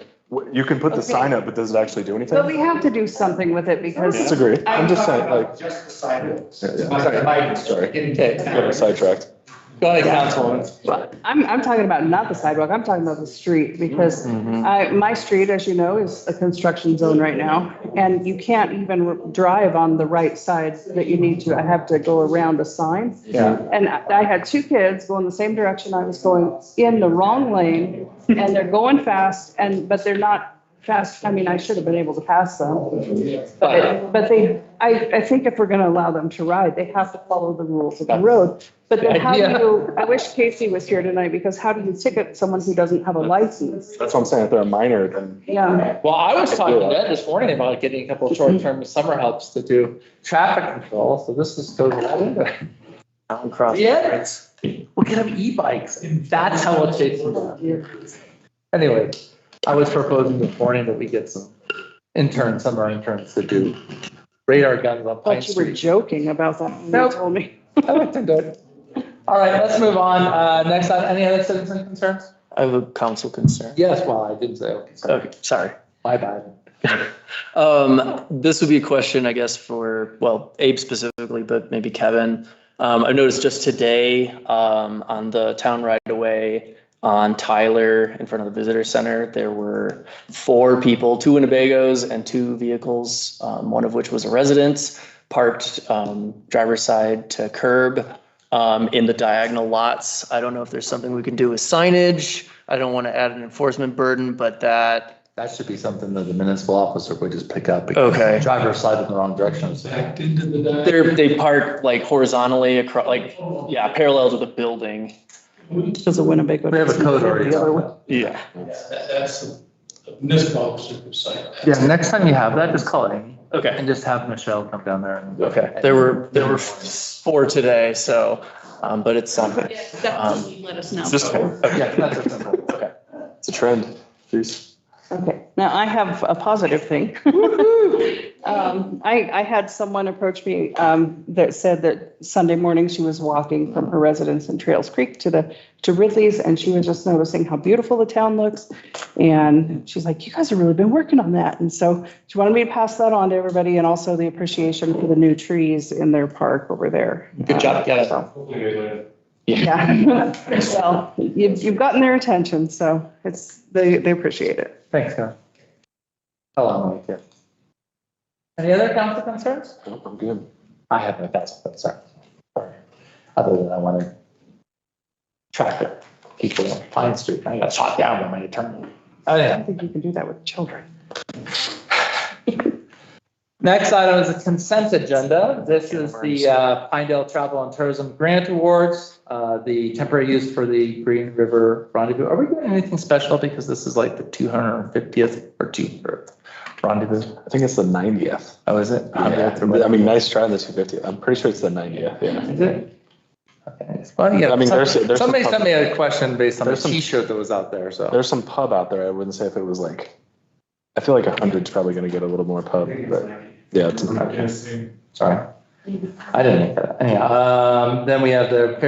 You can put the Okay. sign up, but does it actually do anything? But we have to do something with it because. Disagree. I'm just saying, like, Just the sidewalks. sorry. Okay. Got sidetracked. Go ahead, Councilwoman. But I'm talking about not the sidewalk, I'm talking about the street, because my street, as you know, is a construction zone right now. And you can't even drive on the right side that you need to. I have to go around a sign. Yeah. And I had two kids going the same direction I was going in the wrong lane, and they're going fast, but they're not fast. I mean, I should have been able to pass them. But I think if we're gonna allow them to ride, they have to follow the rules of the road. But then how do you, I wish Casey was here tonight, because how do you ticket someone who doesn't have a license? That's what I'm saying. If they're a minor, then Yeah. Well, I was talking to Ed this morning about getting a couple of short-term summer helps to do traffic control, so this just goes right into it. Town crossing. Yeah. We'll get them e-bikes, and that's how we'll chase them down. Anyway, I was proposing this morning that we get some summer interns to do radar guns on Pine Thought you were Street. joking about that when you Nope. told me. I looked into it. All right, let's move on. Next on, any other citizen concerns? I have a council concern. Yes, well, I didn't say, okay, sorry. Okay, sorry. My bad. This would be a question, I guess, for, well, Abe specifically, but maybe Kevin. I've noticed just today, on the town right away on Tyler in front of the visitor center, there were 4 people, 2 Winnebagos and 2 vehicles, one of which was a resident, parked driver's side to curb in the diagonal lots. I don't know if there's something we can do with signage. I don't want to add an enforcement burden, but that That should be something that the municipal officer would just pick up. Okay. Driver slide in the wrong direction. Backed into the dive. they park like horizontally across, like, yeah, parallel to the building. Does a Winnebago. We have a code already. The other way. Yeah. That's the municipal officer who signed that. Yeah, next time you have that, just call Amy Okay. and just have Michelle come down there. And Okay. There were 4 today, so, but it's something. Definitely let us know. just, Yeah, that's a simple. Okay. it's a trend. Jeez. Okay, now I have a positive thing. I had someone approach me that said that Sunday morning she was walking from her residence in Trails Creek to Ridley's, and she was just noticing how beautiful the town looks. And she's like, you guys have really been working on that. And so she wanted me to pass that on to everybody, and also the appreciation for the new trees in their park over there. Good job, yeah. Yeah, well, you've gotten their attention, so they appreciate it. Thanks, Karen. Hello, Mike. Any other council concerns? Nope, I'm good. I have no council concerns. Sorry. Other than I want to traffic people on Pine Street. I got shot down by my attorney. Oh, I yeah. don't think you can do that with children. Next item is a consent agenda. This is the Pinedale Travel and Tourism Grant Awards, the temporary use for the Green River Rendezvous. Are we doing anything special because this is like the 250th or 200th rendezvous? I think it's the 90th. Oh, is it? Yeah. I mean, nice try on the 250th. I'm pretty sure it's the 90th. Yeah. Is it? Okay. Well, yeah. I mean, there's somebody some sent me a question based on a there's some- T-shirt that was out there. So There's some pub out there. I wouldn't say if it was like, I feel like 100's probably going to get a little more pub, but yeah, it's sorry. I didn't make that. Anyhow, then we have the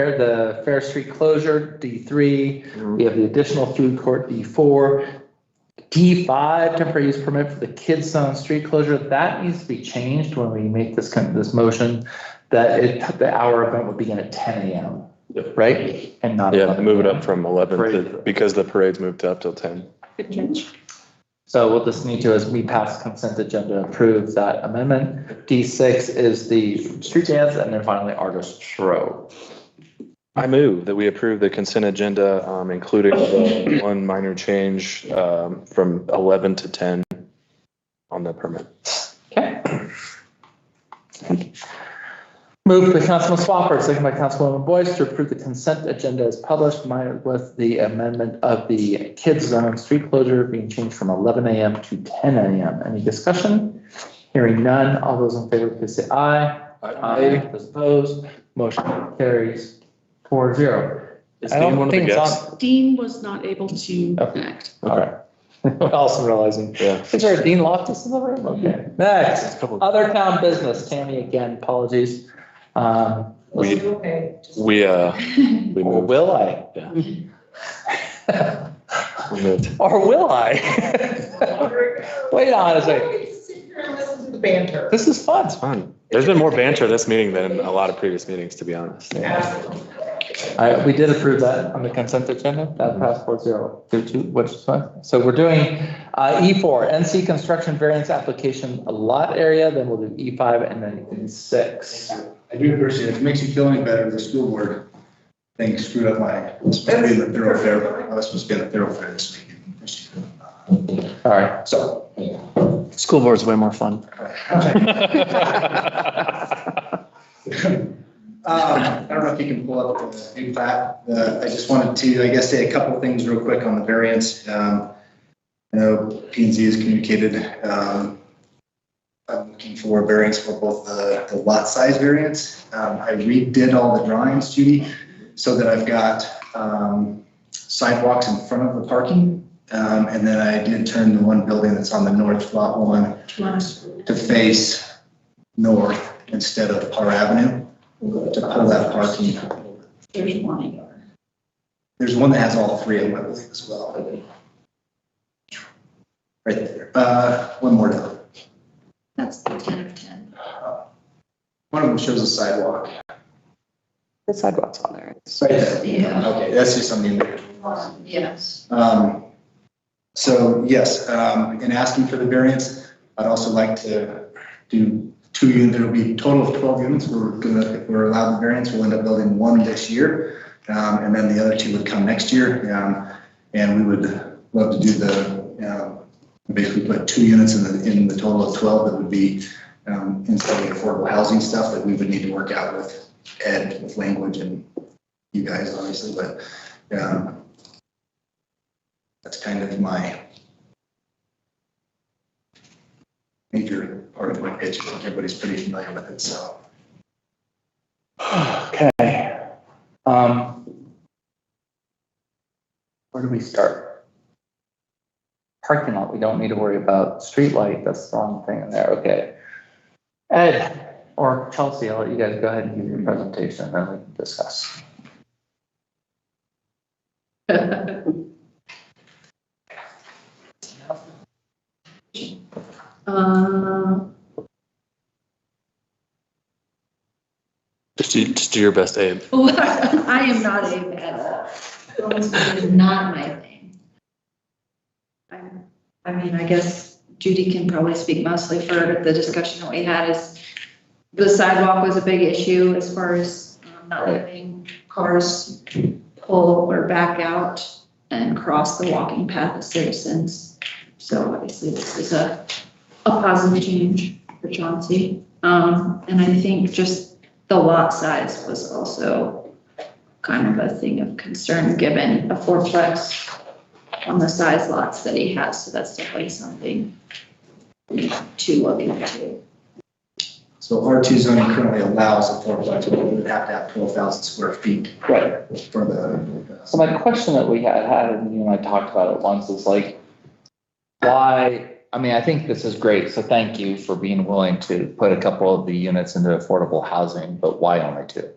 Fair Street closure, D3. We have the additional food court, D4. D5, temporary use permit for the kids zone street closure. That needs to be changed when we make this motion, that the hour event would begin at 10 a.m. Right? And not. Yeah, 11 move it a.m. up from 11 to, because the parade's moved up till 10. Good catch. So we'll just need to, as we pass consent agenda, approve that amendment. D6 is the street dance, and then finally artist show. I move that we approve the consent agenda, including the one minor change from 11 to 10 on the permit. Okay. Moved by Councilman Swafford, second by Councilwoman Boyce, to approve the consent agenda as published, with the amendment of the kids zone street closure being changed from 11 a.m. to 10 a.m. Any discussion? Hearing none. All those in favor, please say aye. Aye. Those opposed, motion carries 4-0. Is Dean one of the guests? Dean was not able to Okay. connect. All right. Also realizing. Yeah. Is there a Dean Loftus in the room? Okay. Next, other town business. Tammy, again, apologies. We Or moved. will I? Yeah. We moved. Or will I? Wait on a second. Listen to the banter. This is fun. It's fun. There's been more banter this meeting than a lot of previous meetings, to be honest. We did approve that on the consent agenda. That passed 4-0, which is fine. So we're doing E4, NC construction variance application lot area. Then we'll do E5 and then E6. I do appreciate it. If it makes you feel any better, the school board thing screwed up my, I was supposed to be in the thoroughfare. I was supposed to be in the thoroughfare this week. All right. So. School board's way more fun. I don't know if you can pull up the new plat. I just wanted to, I guess, say a couple things real quick on the variance. I know P&Z has communicated, I'm looking for a variance for both the lot size variance. I redid all the drawings, Judy, so that I've got sidewalks in front of the parking. And then I did turn the one building that's on the north lot one to face north instead of Parr Avenue to pull that parking. There's one. There's one that has all three of them, I believe, as well. Right there. One more down. That's the 10 of 10. One of them shows a sidewalk. The sidewalk's on there. Right there. Yeah. Okay, that's just on the individual. Yes. So yes, in asking for the variance, I'd also like to do 2 units. There'll be a total of 12 units. If we're allowed the variance, we'll end up building 1 this year. And then the other 2 would come next year. And we would love to do basically put 2 units in the total of 12 that would be installing affordable housing stuff that we would need to work out with Ed, with language and you guys, obviously, but that's kind of my major part of my pitch. I think everybody's pretty familiar with it, so. Okay. Where do we start? Parking lot, we don't need to worry about. Street light, that's the wrong thing in there. Okay. Ed or Chelsea, I'll let you guys go ahead and give your presentation and then we can discuss. Just do your best, Abe. I am not Abe at all. It is not my thing. I mean, I guess Judy can probably speak mostly for it. The discussion that we had is the sidewalk was a big issue as far as not letting cars pull or back out and cross the walking path of citizens. So obviously this is a positive change for Chauncey. And I think just the lot size was also kind of a thing of concern given a fourplex on the size lots that he has. So that's definitely something to look into. So R2 zoning currently allows a fourplex, but we would have to have 12,000 square feet. Right. For the. So my question that we had, and you and I talked about it once, is like, why I mean, I think this is great, so thank you for being willing to put a couple of the units into affordable housing, but why only 2?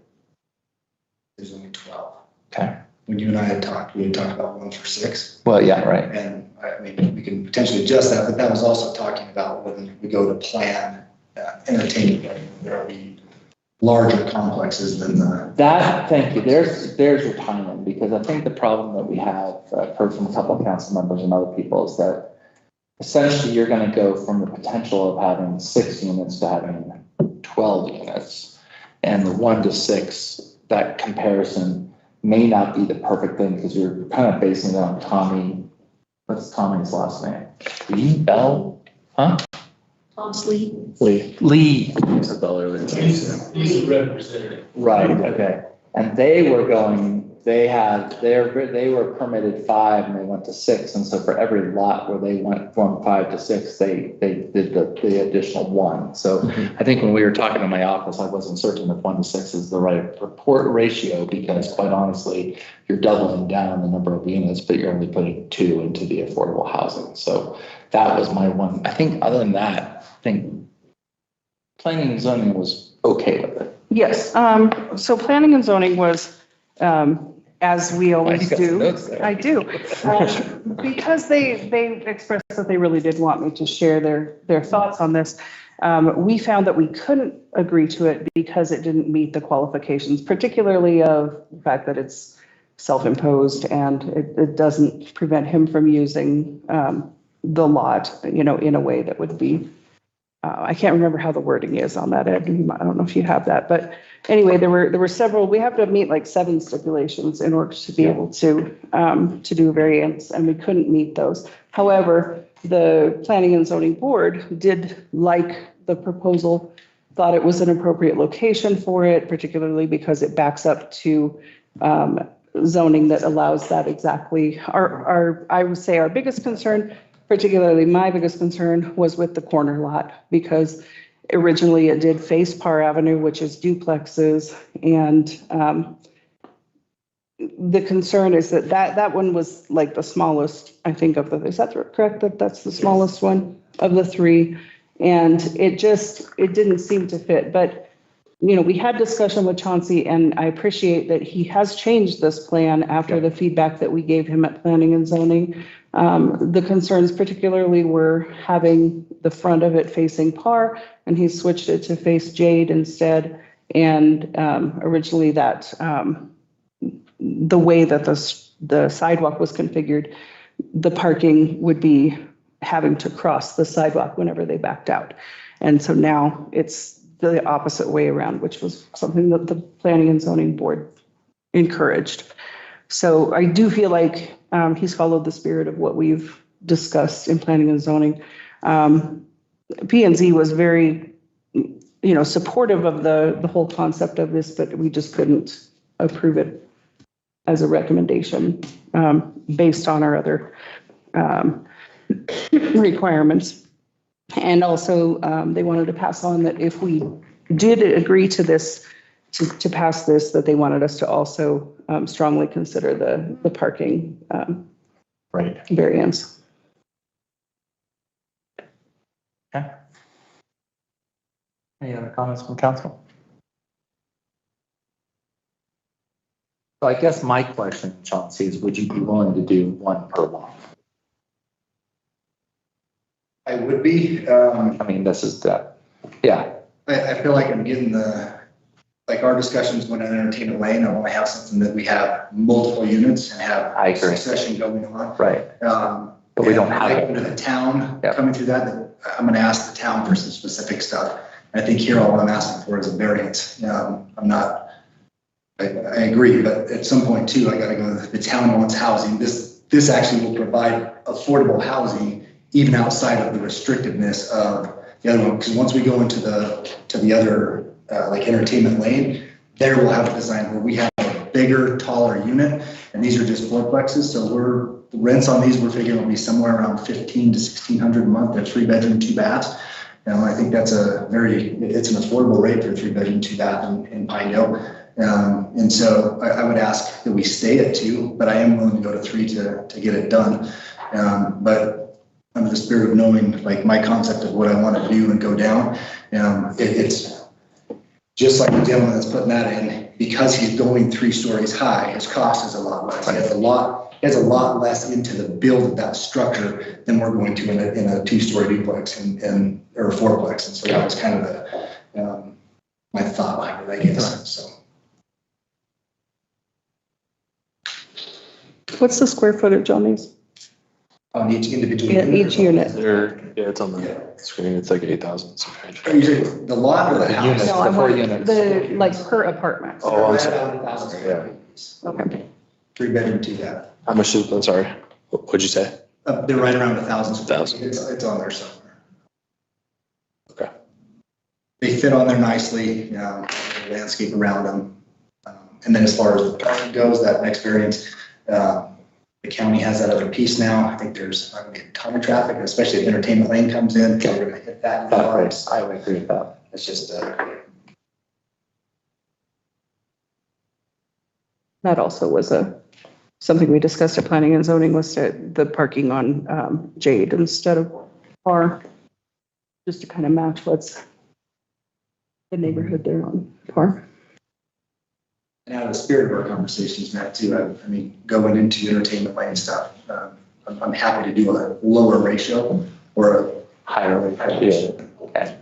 There's only 12. Okay. When you and I had talked, we had talked about 1 for 6. Well, yeah, right. And I mean, we can potentially adjust that, but that was also talking about when we go to plan entertainment, there will be larger complexes than the. That, thank you. There's your timing, because I think the problem that we have, I've heard from a couple of council members and other people, is that essentially you're going to go from the potential of having 6 units to having 12 units. And the 1 to 6, that comparison may not be the perfect thing, because you're kind of basing it on Tommy. What's Tommy's last name? Lee? Bell? Huh? Tom Sleep. Lee. Lee. I said Bell earlier. He's a representative. Right, okay. And they were going, they were permitted 5 and they went to 6. And so for every lot where they went from 5 to 6, they did the additional 1. So I think when we were talking in my office, I wasn't certain if 1 to 6 is the right report ratio, because quite honestly, you're doubling down the number of units, but you're only putting 2 into the affordable housing. So that was my one. I think other than that, I think planning and zoning was okay with it. Yes, so planning and zoning was, as we always do. I do. Because they expressed that they really did want me to share their thoughts on this. We found that we couldn't agree to it because it didn't meet the qualifications, particularly of the fact that it's self-imposed and it doesn't prevent him from using the lot, in a way that would be, I can't remember how the wording is on that, Ed. I don't know if you have that, but anyway, there were several. We have to meet like 7 stipulations in order to be able to do a variance, and we couldn't meet those. However, the Planning and Zoning Board did like the proposal, thought it was an appropriate location for it, particularly because it backs up to zoning that allows that exactly. I would say our biggest concern, particularly my biggest concern, was with the corner lot, because originally it did face Parr Avenue, which is duplexes. And the concern is that one was like the smallest, I think, is that correct? That's the smallest one of the 3. And it didn't seem to fit. But, we had discussion with Chauncey, and I appreciate that he has changed this plan after the feedback that we gave him at Planning and Zoning. The concerns particularly were having the front of it facing Parr, and he switched it to face Jade instead. And originally that the way that the sidewalk was configured, the parking would be having to cross the sidewalk whenever they backed out. And so now it's the opposite way around, which was something that the Planning and Zoning Board encouraged. So I do feel like he's followed the spirit of what we've discussed in planning and zoning. P&Z was very, supportive of the whole concept of this, but we just couldn't approve it as a recommendation based on our other requirements. And also they wanted to pass on that if we did agree to this, to pass this, that they wanted us to also strongly consider the parking variance. Okay. Any other comments from council? So I guess my question, Chauncey, is would you be willing to do 1 per lot? I would be. I mean, this is yeah. I feel like I'm getting our discussions when I entertain a lane, I want to have something that we have multiple units and have succession going on. Right. But we don't have it. To the town coming through that, I'm going to ask the town for some specific stuff. I think here all I'm asking for is a variance. I agree, but at some point too, I got to go, the town wants housing. This actually will provide affordable housing even outside of the restrictiveness of the other one. Because once we go into the other like entertainment lane, there we'll have a design where we have a bigger, taller unit, and these are just fourplexes. So the rents on these we're figuring will be somewhere around $1,500 to $1,600 a month. They're 3-bedroom, 2 baths. I think that's it's an affordable rate for a 3-bedroom, 2 bath in Pinedale. And so I would ask that we stay at 2, but I am willing to go to 3 to get it done. But under the spirit of knowing like my concept of what I want to do and go down. It's just like the gentleman that's putting that in, because he's going 3 stories high, his cost is a lot less. He has a lot less into the build of that structure than we're going to in a 2-story duplex or a 4-plex. And so that was kind of the, my thought behind it, I guess, so. What's the square footage on these? On each individual. Yeah, each unit. Yeah, it's on the screen. It's like 8,000. Are you saying the lot or the house? units. No, I The 4 want units. the, like, per apartment. Oh, I'm sorry. Yeah. Okay. 3-bedroom, 2 bath. How much is, I'm sorry. What'd you say? They're right around 1,000 square 1,000. feet. It's on there somewhere. Okay. They fit on there nicely, landscape around them. And then as far as the parking goes, that next variance, the county has that other piece now. I think there's not gonna be a ton of traffic, especially if entertainment lane comes in. We're gonna hit that. I would agree with that. It's just, That also was something we discussed at planning and zoning, was the parking on Jade instead of Par, just to kind of match what's the neighborhood there on Par. and out of the spirit of our conversations, Matt, too, I mean, going into entertainment lane stuff, I'm happy to do a lower ratio or a Higher ratio. Okay.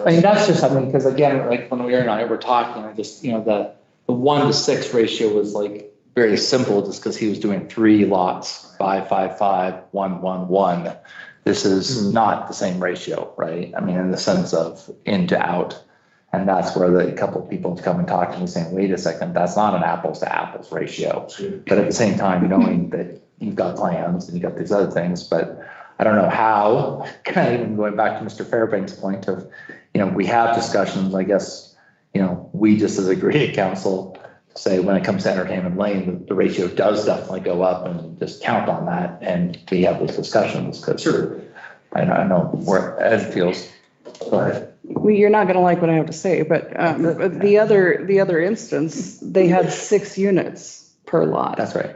I mean, that's just something, because again, like when we and I were talking, I just, the 1-to-6 ratio was like very simple, just because he was doing 3 lots, 5, 5, 5, 1, 1, 1. This is not the same ratio, right? I mean, in the sense of in to out. And that's where a couple of people come and talk to me saying, wait a second, that's not an apples to apples ratio. But at the same time, knowing that you've got plans and you've got these other things, but I don't know how, kind of even going back to Mr. Fairbank's point of, we have discussions, I guess, we just as a great council say when it comes to entertainment lane, the ratio does definitely go up, and just count on that. And we have those discussions because I know where Ed feels. Go ahead. Well, you're not going to like what I have to say, but the other instance, they had 6 units per lot. That's right.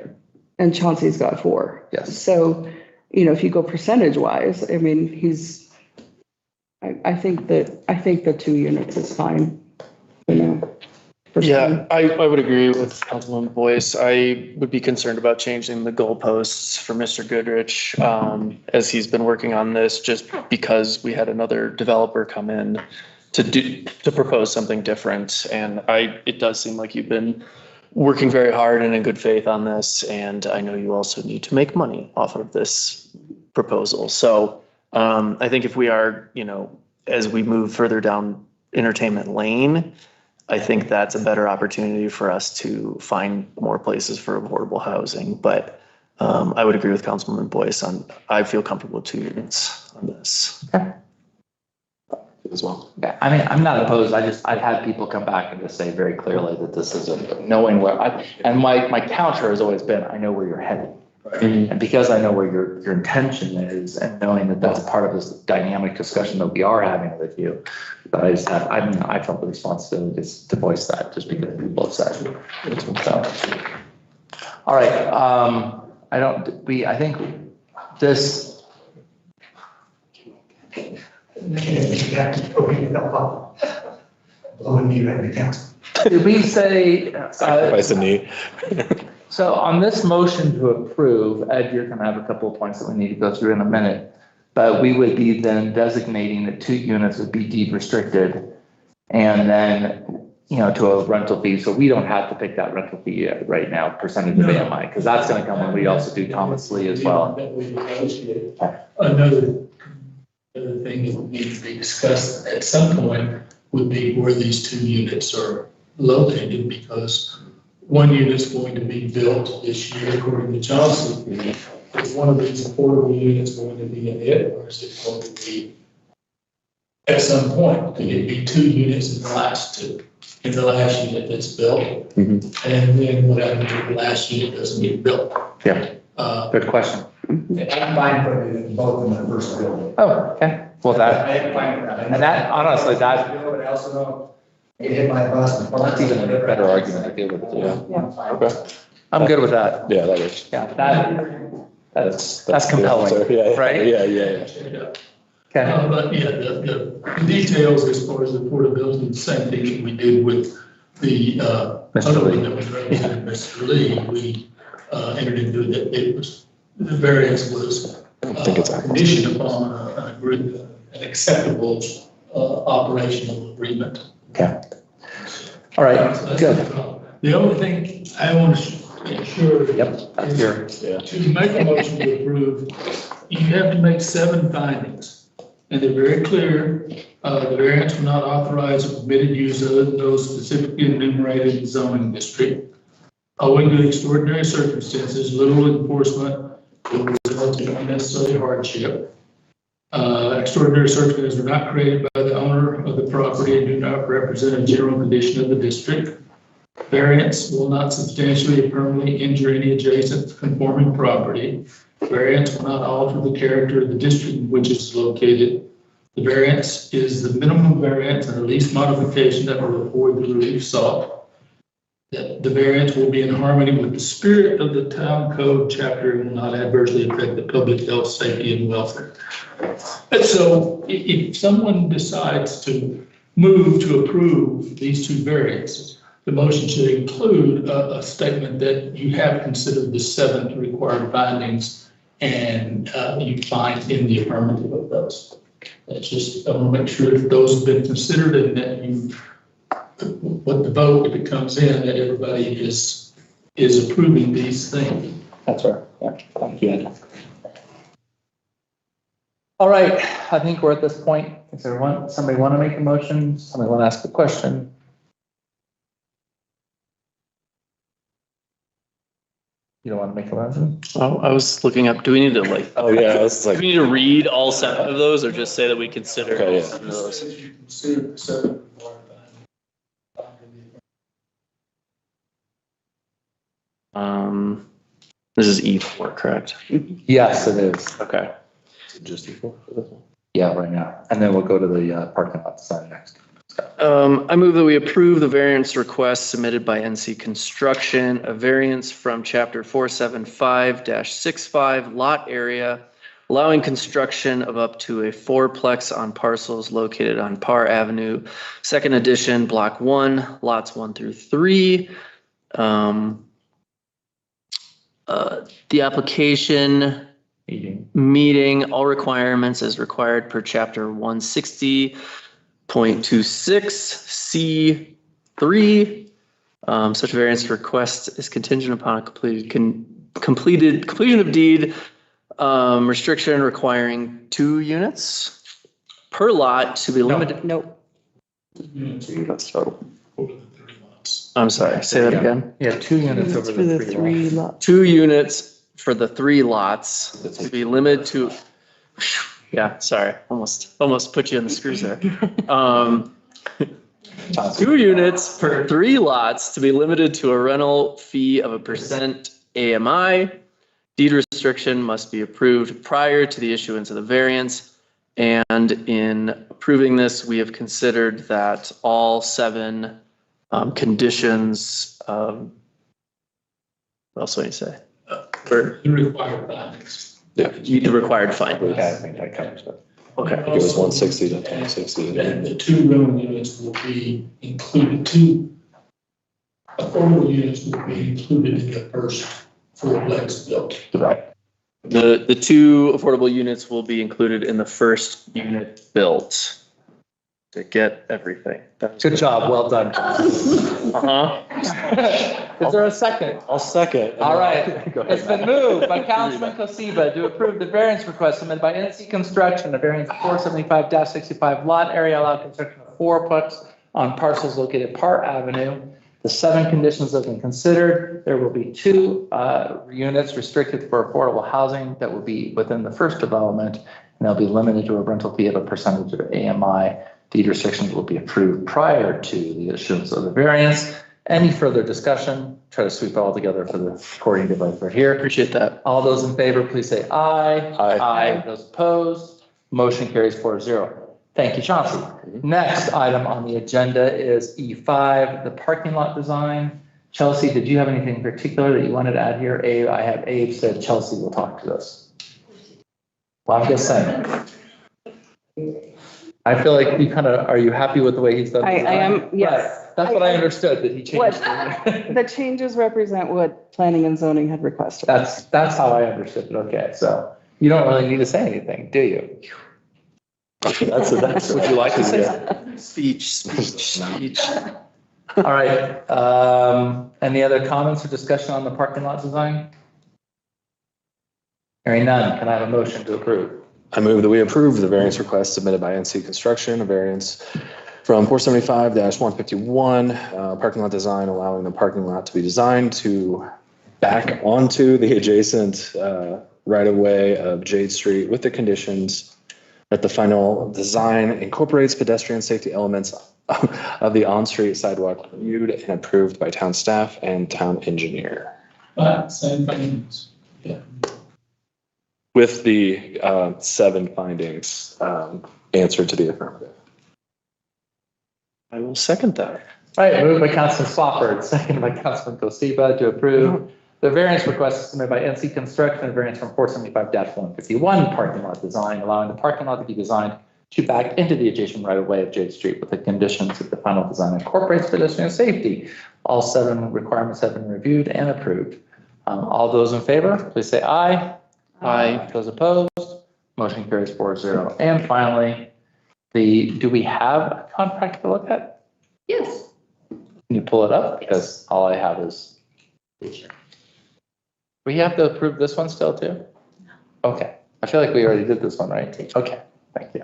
And Chauncey's got 4. Yes. So, if you go percentage wise, I mean, I think the 2 units is fine. Yeah, I would agree with Councilman Boyce. I would be concerned about changing the goalposts for Mr. Goodrich, as he's been working on this, just because we had another developer come in to propose something different. And it does seem like you've been working very hard and in good faith on this. And I know you also need to make money off of this proposal. So I think if we are, as we move further down entertainment lane, I think that's a better opportunity for us to find more places for affordable housing. But I would agree with Councilman Boyce I feel comfortable with 2 units on this. Okay. As well. Yeah, I mean, I'm not opposed. I've had people come back and just say very clearly that this is knowing where and my counter has always been, I know where you're headed. And because I know where your intention is, and knowing that that's part of this dynamic discussion that we are having with you, but I felt the responsibility to voice that just because people have said. So, all right. I think this. Did we say? Sacrifice a knee. So on this motion to approve, Ed, you're going to have a couple of points that we need to go through in a minute, but we would be then designating that 2 units would be deed restricted, and then, to a rental fee. So we don't have to pick that rental fee right now, percentage of AMI, because that's going to come when we also do Thomas Lee as well. Another thing that needs to be discussed at some point would be where these 2 units are located, because 1 unit's going to be built this year, according to Johnson. Is one of these affordable units going to be in it, or is it going to be at some point? Could it be 2 units in the last unit that's built? And then what happens if the last unit doesn't get built? Yeah. Good question. I'm fine putting it in both in the first building. Oh, okay. Well, I am fine with that. and that, honestly, that, But I also know it hit my bus. that's even a better argument to deal with. Yeah. Okay. I'm good with that. Yeah, that works. Yeah, that, That's compelling, Yeah, right? Yeah. Yeah. Okay, But yeah, the details as far as the portability, the same thing that we did with the, Mr. other Lee. one that was represented, Mr. Lee, we, entered into that it was, the variance was, conditioned upon an acceptable, operational agreement. okay. All right, So that's good. the problem. The only thing I want to make sure. Yep, that's your, To make a motion to approve, you have to make 7 findings. And they're very clear. The variance will not authorize or permitted use other than those specifically enumerated in the zoning district. Owing to extraordinary circumstances, little enforcement will result in unnecessary hardship. Extraordinary circumstances were not created by the owner of the property and do not represent a general condition of the district. Variance will not substantially or permanently injure any adjacent conforming property. Variance will not alter the character of the district in which it's located. The variance is the minimum variance and the least modification that will afford the relief sought. That the variance will be in harmony with the spirit of the town code chapter and will not adversely affect the public health, safety, and welfare. And so if someone decides to move to approve these 2 variances, the motion should include a statement that you have considered the 7th required findings and you find in the affirmative of those. That's just, I want to make sure that those have been considered and that you, what the vote, if it comes in, that everybody is approving these things. that's right. Yeah, thank you. All right, I think we're at this point. Is there somebody want to make a motion? Somebody want to ask a question? You don't want to make a motion? Oh, I was looking up, do we need to like, Oh, yeah, it's do like, we need to read all 7 of those or just say that we consider Okay, all yeah. 7 of those? You consider the 7 required findings. This is E4, correct? Yes, it is. Okay. just equal for this one. Yeah, right now. And then we'll go to the parking lot sign next. I move that we approve the variance request submitted by NC Construction, a variance from chapter 475-65 lot area, allowing construction of up to a 4-plex on parcels located on Parr Avenue, second edition, block 1, lots 1 through 3. The application meeting all requirements as required per chapter 160.26 C3. Such variance request is contingent upon a completion of deed restriction requiring 2 units per lot to be limited. Nope. I'm sorry, say that again. Yeah, 2 units over For the the 3 lots. 2 units for the 3 lots to be limited to, yeah, sorry, almost put you in the screws there. 2 units per 3 lots to be limited to a rental fee of 1% AMI. Deed restriction must be approved prior to the issuance of the variance. And in approving this, we have considered that all 7 conditions, what else do I say? The required findings. Meet the required findings. Okay, I think that covers it. Okay. It was 160 to 160. And the 2 rental units will be included, 2 affordable units will be included in the first 4-plex built. Right. The 2 affordable units will be included in the first unit built to get everything. Good job, well done. Uh-huh. Is there a second? I'll second. All right, Go ahead. it's been moved by Councilman Cosiba to approve the variance request submitted by NC Construction, a variance 475-65 lot area allowed construction of 4-plex on parcels located Parr Avenue. The 7 conditions have been considered. There will be 2 units restricted for affordable housing that will be within the first development, and they'll be limited to a rental fee of a percentage of AMI. Deed restrictions will be approved prior to the issuance of the variance. Any further discussion? Try to sweep it all together for the recording device right here. Appreciate that. All those in favor, please say aye. Aye. Those opposed, motion carries 4-0. Thank you, Chauncey. Next item on the agenda is E5, the parking lot design. Chelsea, did you have anything in particular that you wanted to add here? Abe, I have Abe said Chelsea will talk to us. Well, I'm just saying. I feel like you kind of, are you happy with the way he's done? I am, yes. Right. That's what I understood, that he changed. The changes represent what planning and zoning had requested. That's how I understood it. Okay, so you don't really need to say anything, do you? That's what you like to say. Speech. All right, any other comments or discussion on the parking lot design? Hearing none, can I have a motion to approve? I move that we approve the variance request submitted by NC Construction, a variance from 475-151, parking lot design, allowing the parking lot to be designed to back onto the adjacent right-of-way of Jade Street with the conditions that the final design incorporates pedestrian safety elements of the on-street sidewalk reviewed and approved by town staff and town engineer. But same findings. With the 7 findings answered to the affirmative. I will second that. All right, moved by Councilman Swafford, seconded by Councilman Kosiba to approve the variance request submitted by NC Construction, a variance from 475-151 parking lot design, allowing the parking lot to be designed to back into the adjacent right-of-way of Jade Street with the conditions that the final design incorporates pedestrian safety. All 7 requirements have been reviewed and approved. All those in favor, please say aye. Aye. Those opposed, motion carries 4-0. And finally, do we have a contract to look at? Yes. Can you pull it up? Because all I have is. We have to approve this one still too? Okay. I feel like we already did this one, right? Okay, thank you.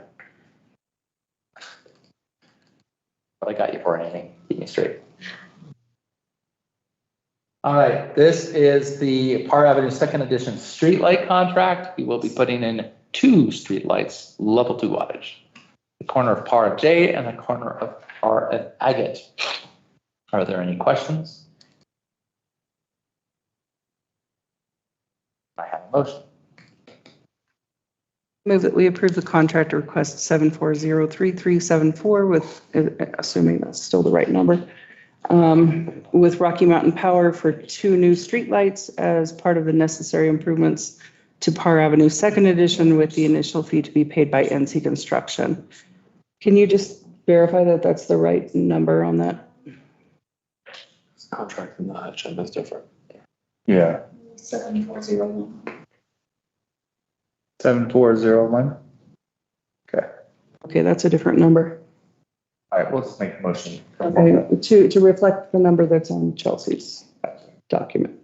Well, I got you for anything. Keep me straight. All right, this is the Parr Avenue Second Edition streetlight contract. We will be putting in 2 streetlights, level 2 wattage. The corner of Parr at Jade and the corner of Parr at Agate. Are there any questions? I have a motion. Move that we approve the contract request 7403374 with, assuming that's still the right number, with Rocky Mountain Power for 2 new streetlights as part of the necessary improvements to Parr Avenue Second Edition, with the initial fee to be paid by NC Construction. Can you just verify that that's the right number on that? Contract and the agenda is different. Yeah. 7401. 7401. Okay. Okay, that's a different number. All right, we'll just make a motion. Okay, to reflect the number that's on Chelsea's document.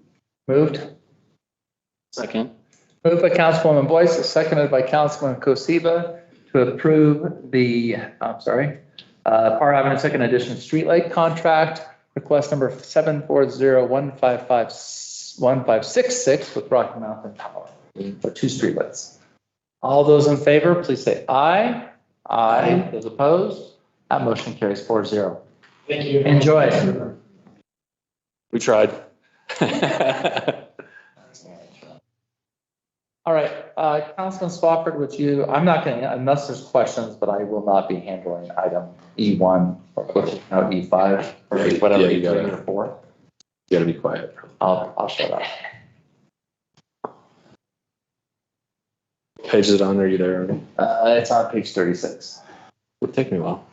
Moved. Second. Moved by Councilwoman Boyce, seconded by Councilman Kosiba to approve the, Parr Avenue Second Edition streetlight contract, request number 7401556 with Rocky Mountain Power for 2 streetlights. All those in favor, please say aye. Aye. Those opposed? That motion carries 4-0. Thank you. Enjoy. We tried. All right, Councilman Swafford, would you, I'm not going to, unless there's questions, but I will not be handling item E1 or E5 or whatever, Yeah, you gotta- E3 or 4. You gotta be quiet. I'll shut up. Page is it on? Are you there already? It's on page 36. It'll take me a while.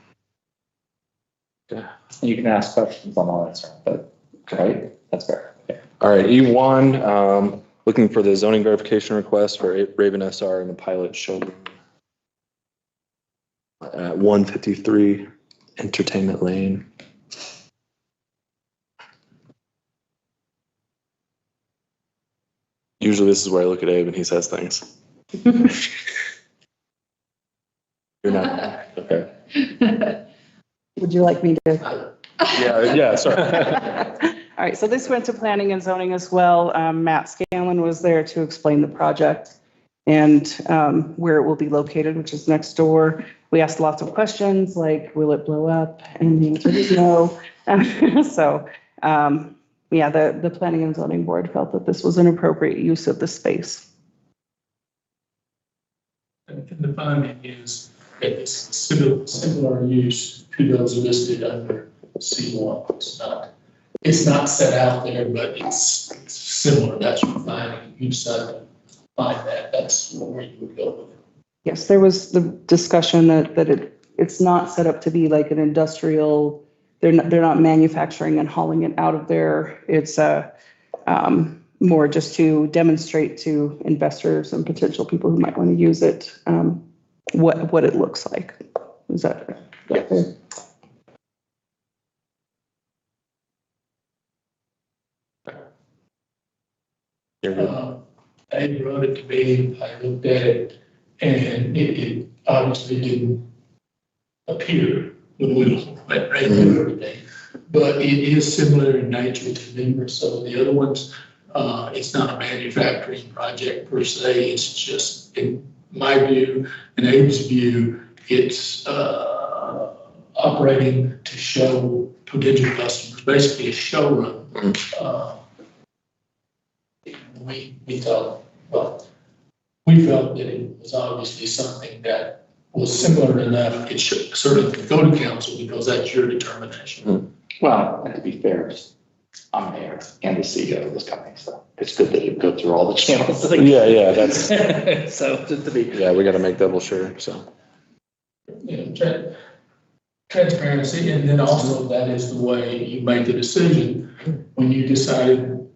You can ask questions on all that stuff, but, right, that's fair. Okay. All right, E1, looking for the zoning verification request for Raven SR and the pilot showroom at 153 Entertainment Lane. Usually this is where I look at Abe and he says things. You're not, okay. Would you like me to? Yeah, sorry. All right, so this went to planning and zoning as well. Matt Scanlon was there to explain the project and where it will be located, which is next door. We asked lots of questions like, will it blow up? And the answer is no. So yeah, the planning and zoning board felt that this was an appropriate use of the space. And the finding is that it's similar use to those listed under C1. It's not it's not set out there, but it's similar. That's your finding. You decide to find that. That's where you would go with it. Yes, there was the discussion that it's not set up to be like an industrial, they're not manufacturing and hauling it out of there. It's more just to demonstrate to investors and potential people who might want to use it, what it looks like. Is that fair? Yes. You're good. They brought it to me, I looked at it, and it obviously didn't appear when we went right through everything. But it is similar in nature to numerous of the other ones. It's not a manufacturing project per se, it's just, in my view, and Abe's view, it's operating to show potential customers, basically a showroom. We felt that it was obviously something that was similar enough, it should certainly go to council because that's your determination. Well, and to be fair, I'm mayor and the CEO of this company, so it's good that you go through all the channels. Yeah, that's, So just to be. yeah, we gotta make double sure, so. Transparency, and then also that is the way you make the decision when you decided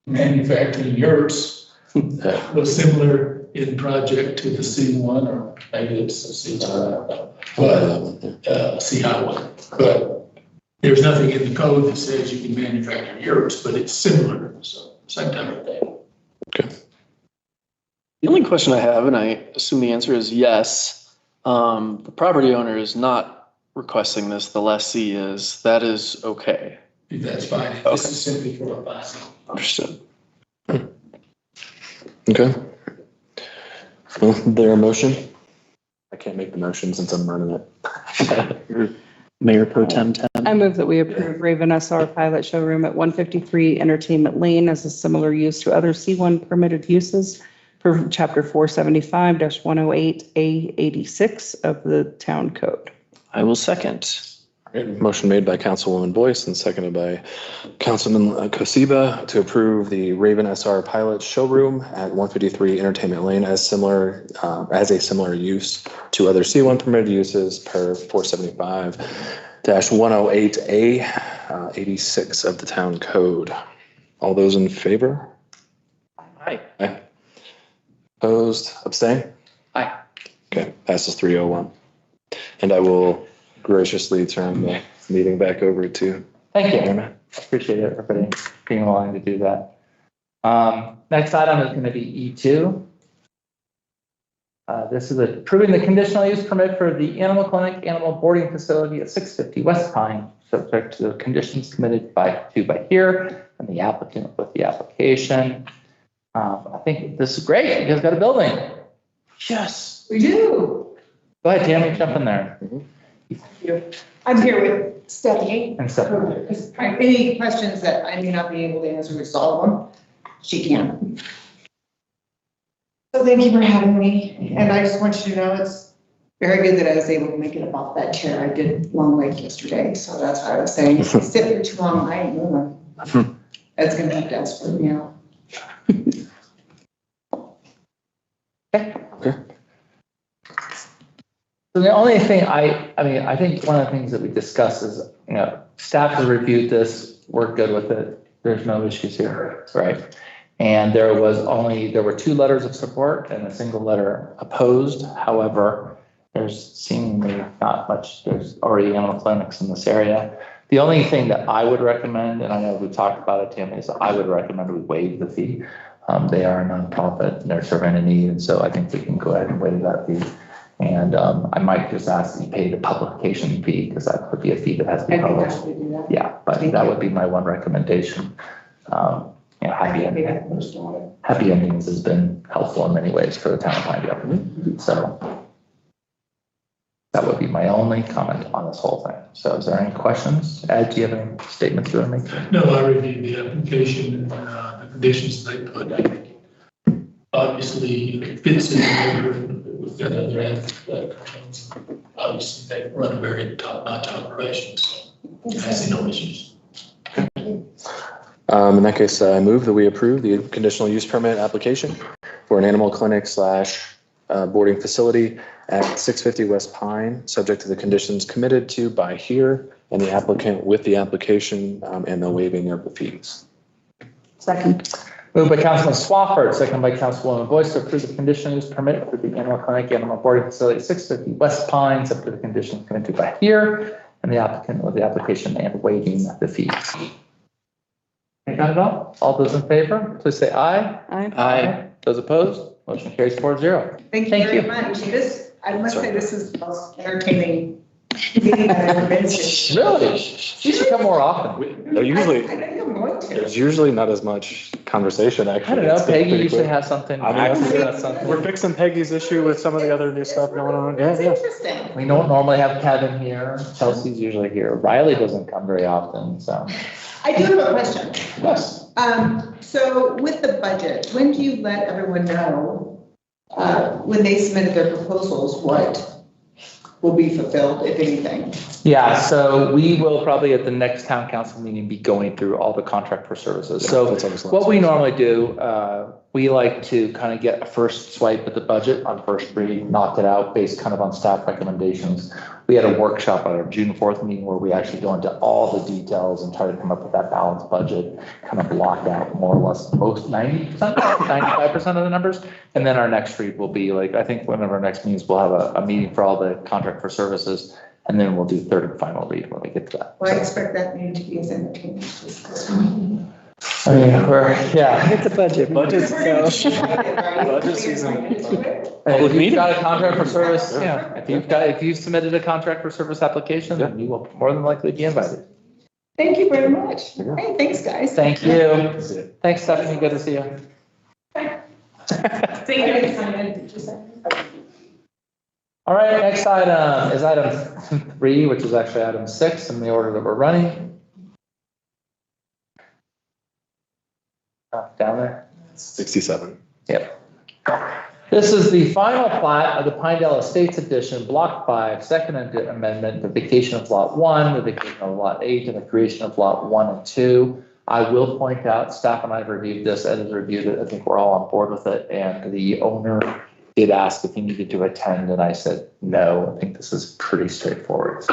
manufacturing yurts was similar in project to the C1, or maybe it's the C2, I don't know, but C1. But there's nothing in the code that says you can manufacture yurts, but it's similar, so same type of thing. Okay. The only question I have, and I assume the answer is yes, the property owner is not requesting this, the lessee is, that is okay. That's fine. This is simply for a fine. Understood. Okay. Well, there a motion? I can't make the motion since I'm running it. Mayor Pro Tem 10. I move that we approve Raven SR pilot showroom at 153 Entertainment Lane as a similar use to other C1 permitted uses per chapter 475-108A86 of the town code. I will second. Motion made by Councilwoman Boyce and seconded by Councilman Kosiba to approve the Raven SR pilot showroom at 153 Entertainment Lane as a similar use to other C1 permitted uses per 475-108A 86 of the town code. All those in favor? Aye. Aye. Opposed? Abstain? Aye. Okay, passes 301. And I will graciously turn the meeting back over to Thank you. Chairman. Appreciate it, everybody being willing to do that. Next item is going to be E2. This is approving the conditional use permit for the animal clinic, animal boarding facility at 650 West Pine, subject to the conditions committed by here and the applicant with the application. I think this is great. You guys got a building. Yes. We do. Go ahead, Tammy, jump in there. I'm here with Stephanie. And stuff. Any questions that I may not be able to answer, we solve them. She can. So thank you for having me. And I just want you to know it's very good that I was able to make it up off that chair. I did long leg yesterday. So that's what I was saying. If I sit there too long, I ain't moving. That's going to be desperate, you know. Okay. So the only thing I think one of the things that we discussed is, staff has reviewed this, we're good with it. There's no issues here, right? And there were 2 letters of support and a single letter opposed. However, there's seemingly not much, there's already animal clinics in this area. The only thing that I would recommend, and I know we talked about it, Tammy, is I would recommend we waive the fee. They are a nonprofit and they're serving a need. And so I think we can go ahead and waive that fee. And I might just ask that you pay the publication fee because that would be a fee that has to be published. Yeah, but that would be my one recommendation. Happy endings has been helpful in many ways for the town of Pinedale. So that would be my only comment on this whole thing. So is there any questions? Ed, do you have any statements you want to make? No, I reviewed the application and the conditions they put. I think obviously it fits in there. We've got other entities. Obviously they run a very top-notch operation, so I see no issues. In that case, I move that we approve the conditional use permit application for an animal clinic / boarding facility at 650 West Pine, subject to the conditions committed to by here and the applicant with the application and the waiving of the fees. Second. Moved by Councilman Swafford, second by Councilwoman Boyce to approve the conditional use permit for the animal clinic, animal boarding facility at 650 West Pine, subject to the conditions committed to by here and the applicant with the application and waiving the fees. You got it all? All those in favor, please say aye. Aye. Those opposed, motion carries 4-0. Thank you Thank very you. much. This, I must say, this is the most entertaining meeting I've ever been to. Really? You should come more often. They're usually, I think I'm going to. there's usually not as much conversation, actually. I don't know, It's Peggy pretty usually quick. has something. I mean, Actually has something. we're fixing Peggy's issue with some of the other new stuff going on. Yeah, It's yeah. interesting. We don't normally have Kevin here. Chelsea's usually here. Riley doesn't come very often, so. I do have a question. Yes. So with the budget, when do you let everyone know, when they submitted their proposals, what will be fulfilled, if anything? Yeah, so we will probably at the next town council meeting be going through all the contract for services. So That's always what we normally do, we like to kind of get a first swipe at the budget on first reading, knock it out based kind of on staff recommendations. We had a workshop at our June 4th meeting where we actually go into all the details and try to come up with that balanced budget, kind of block out more or less most 90%, 95% of the numbers. And then our next read will be like, I think one of our next meetings, we'll have a meeting for all the contract for services. And then we'll do third and final read when we get to that. Well, I expect that meeting to be as entertaining as this. I mean, yeah. It's a budget. Budget's Budget season. If you've got a contract for service, yeah, if you've submitted a contract for service application, then you will more than likely be invited. Thank you very much. Hey, thanks, guys. Thank you. Thanks, Stephanie. Good to see you. All right, next item is item 3, which is actually item 6 in the order that we're running. Down there. 67. Yep. This is the final plat of the Pinedale Estates Edition, Block 5, Second Amendment, the vacation of Lot 1, the vacation of Lot 8, and the creation of Lot 1 and 2. I will point out, staff and I have reviewed this, Ed has reviewed it, I think we're all on board with it, and the owner did ask if he needed to attend, and I said, no, I think this is pretty straightforward.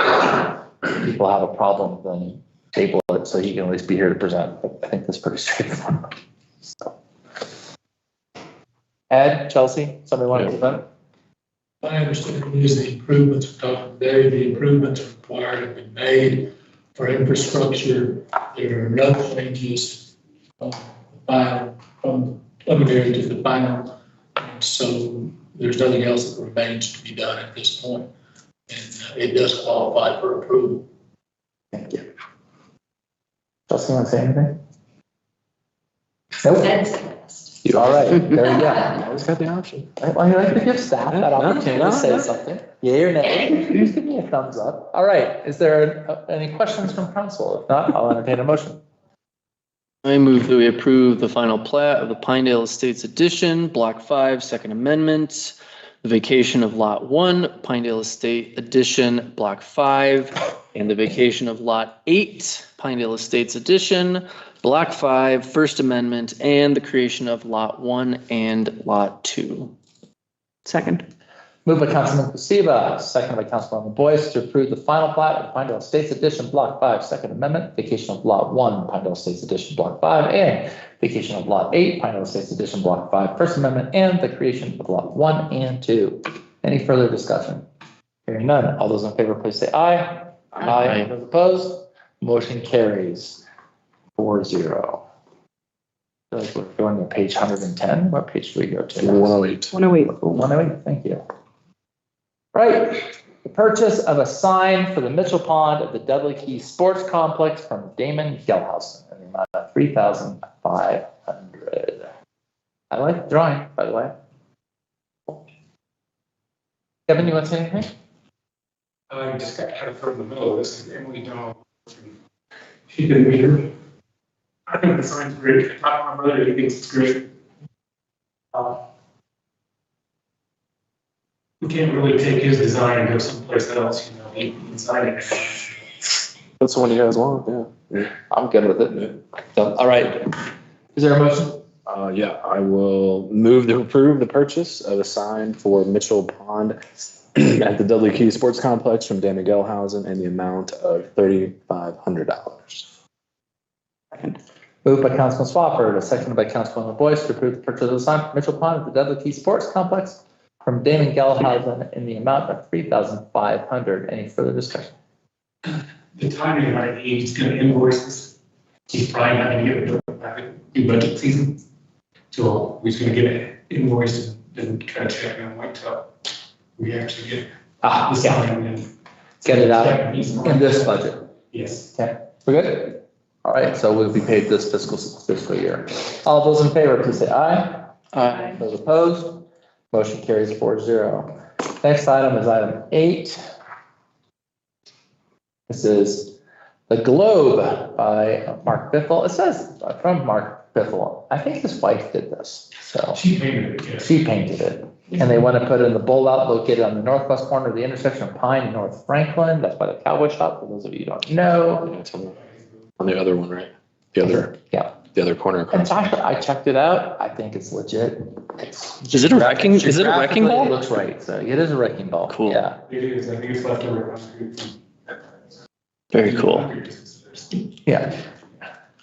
If people have a problem, then table it so he can at least be here to present, but I think that's pretty straightforward. So. Ed, Chelsea, somebody want to present? My understanding is the improvements we're talking today, the improvements required have been made for infrastructure. There are no changes from preliminary to the final. And so there's nothing else that remains to be done at this point. And it does qualify for approval. Thank you. Chelsea, want to say anything? Nope. All right, there you go. Always got the option. Well, you like to give staff that opportunity to say something. Yay or nay? Please give me a thumbs up. All right, is there any questions from council? If not, I'll entertain a motion. I move that we approve the final plat of the Pinedale Estates Edition, Block 5, Second Amendment, the vacation of Lot 1, Pinedale Estate Edition, Block 5, and the vacation of Lot 8, Pinedale Estates Edition, Block 5, First Amendment, and the creation of Lot 1 and Lot 2. Second. Moved by Councilman Kusiba, second by Councilwoman Boyce to approve the final plat of Pinedale Estates Edition, Block 5, Second Amendment, vacation of Lot 1, Pinedale Estates Edition, Block 5, and vacation of Lot 8, Pinedale Estates Edition, Block 5, First Amendment, and the creation of Lot 1 and 2. Any further discussion? Hearing none. All those in favor, please say aye. Aye. Those opposed? Motion carries 4-0. I feel like we're going to page 110. What page do we go to? 108. 108. 108, thank you. Right, the purchase of a sign for the Mitchell Pond of the Dudley Key Sports Complex from Damon Gelhausen in the amount of $3,500. I like the drawing, by the way. Kevin, you want to say anything? I just got kind of thrown in the middle of this, because Emily Dahl, she didn't meet. I think the sign's great. I talked to my brother, he thinks it's great. We can't really take his design and go someplace else, you know, he can design it. That's the one you guys want, yeah. I'm good with it. So, all right. Is there a motion? Yeah, I will move to approve the purchase of a sign for Mitchell Pond at the Dudley Key Sports Complex from Danny Gelhausen in the amount of $3,500. Moved by Councilman Swafford, seconded by Councilwoman Boyce to approve the purchase of a sign for Mitchell Pond at the Dudley Key Sports Complex from Damon Gelhausen in the amount of $3,500. Any further discussion? The timing might be, he's gonna invoice this. He's probably not gonna get it back in budget season. So we're just gonna get it invoiced and kind of check and wait till we actually get the sign and. Get it out in this budget. Yes. Okay, we're good? All right, so we'll be paid this fiscal year. All those in favor, please say aye. Aye. Those opposed, motion carries 4-0. Next item is item 8. This is The Globe by Mark Biffle. It says from Mark Biffle. I think his wife did this, so. She painted it, yes. She painted it. And they want to put it in the bowl out located on the northwest corner of the intersection of Pine and North Franklin. That's by the Cowboy Shop, for those of you who don't know. It's on the other one, right? The other, Yeah. the other corner. And I checked it out. I think it's legit. Is it a wrecking ball? Geographically, it looks right. So it is a wrecking ball. Cool. Yeah. It is, I think it's leftover. Very cool. Yeah.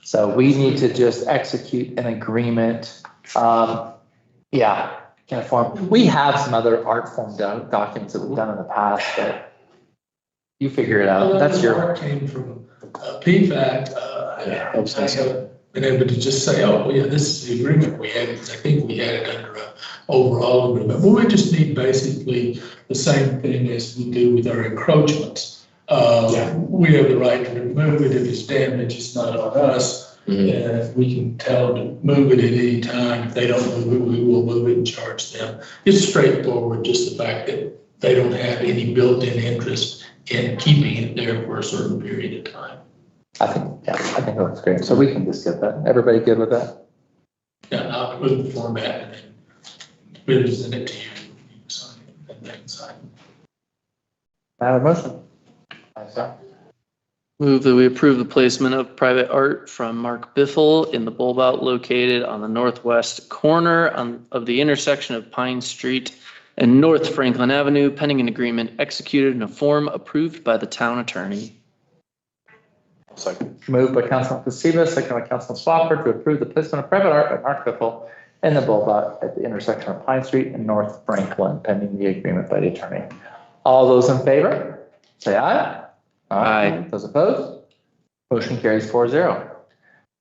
So we need to just execute an agreement. Yeah. Can form. We have some other art form documents that we've done in the past, but you figure it out. That's your. Mark came from PFAC. Yeah, I haven't been able to just say, oh, well, yeah, this is the agreement we had. I think we had it under an overall agreement. But we just need basically the same thing as we do with our encroachments. We have the right to remove it if it's damaged. It's not on us. And we can tell them to move it at any time. If they don't move it, we will move it and charge them. It's straightforward, just the fact that they don't have any built-in interest in keeping it there for a certain period of time. I think it looks great. So we can just get that. Everybody good with that? Yeah, I'll put the format and then we'll send it to you. You can sign it, and they can sign it. I have a motion. Move that we approve the placement of private art from Mark Biffle in the bulb out located on the northwest corner of the intersection of Pine Street and North Franklin Avenue, pending an agreement executed in a form approved by the town attorney. Second. Moved by Councilman Kusiba, second by Councilman Swafford to approve the placement of private art by Mark Biffle in the bulb out at the intersection of Pine Street and North Franklin, pending the agreement by the attorney. All those in favor, say aye. Aye. Those opposed? Motion carries 4-0.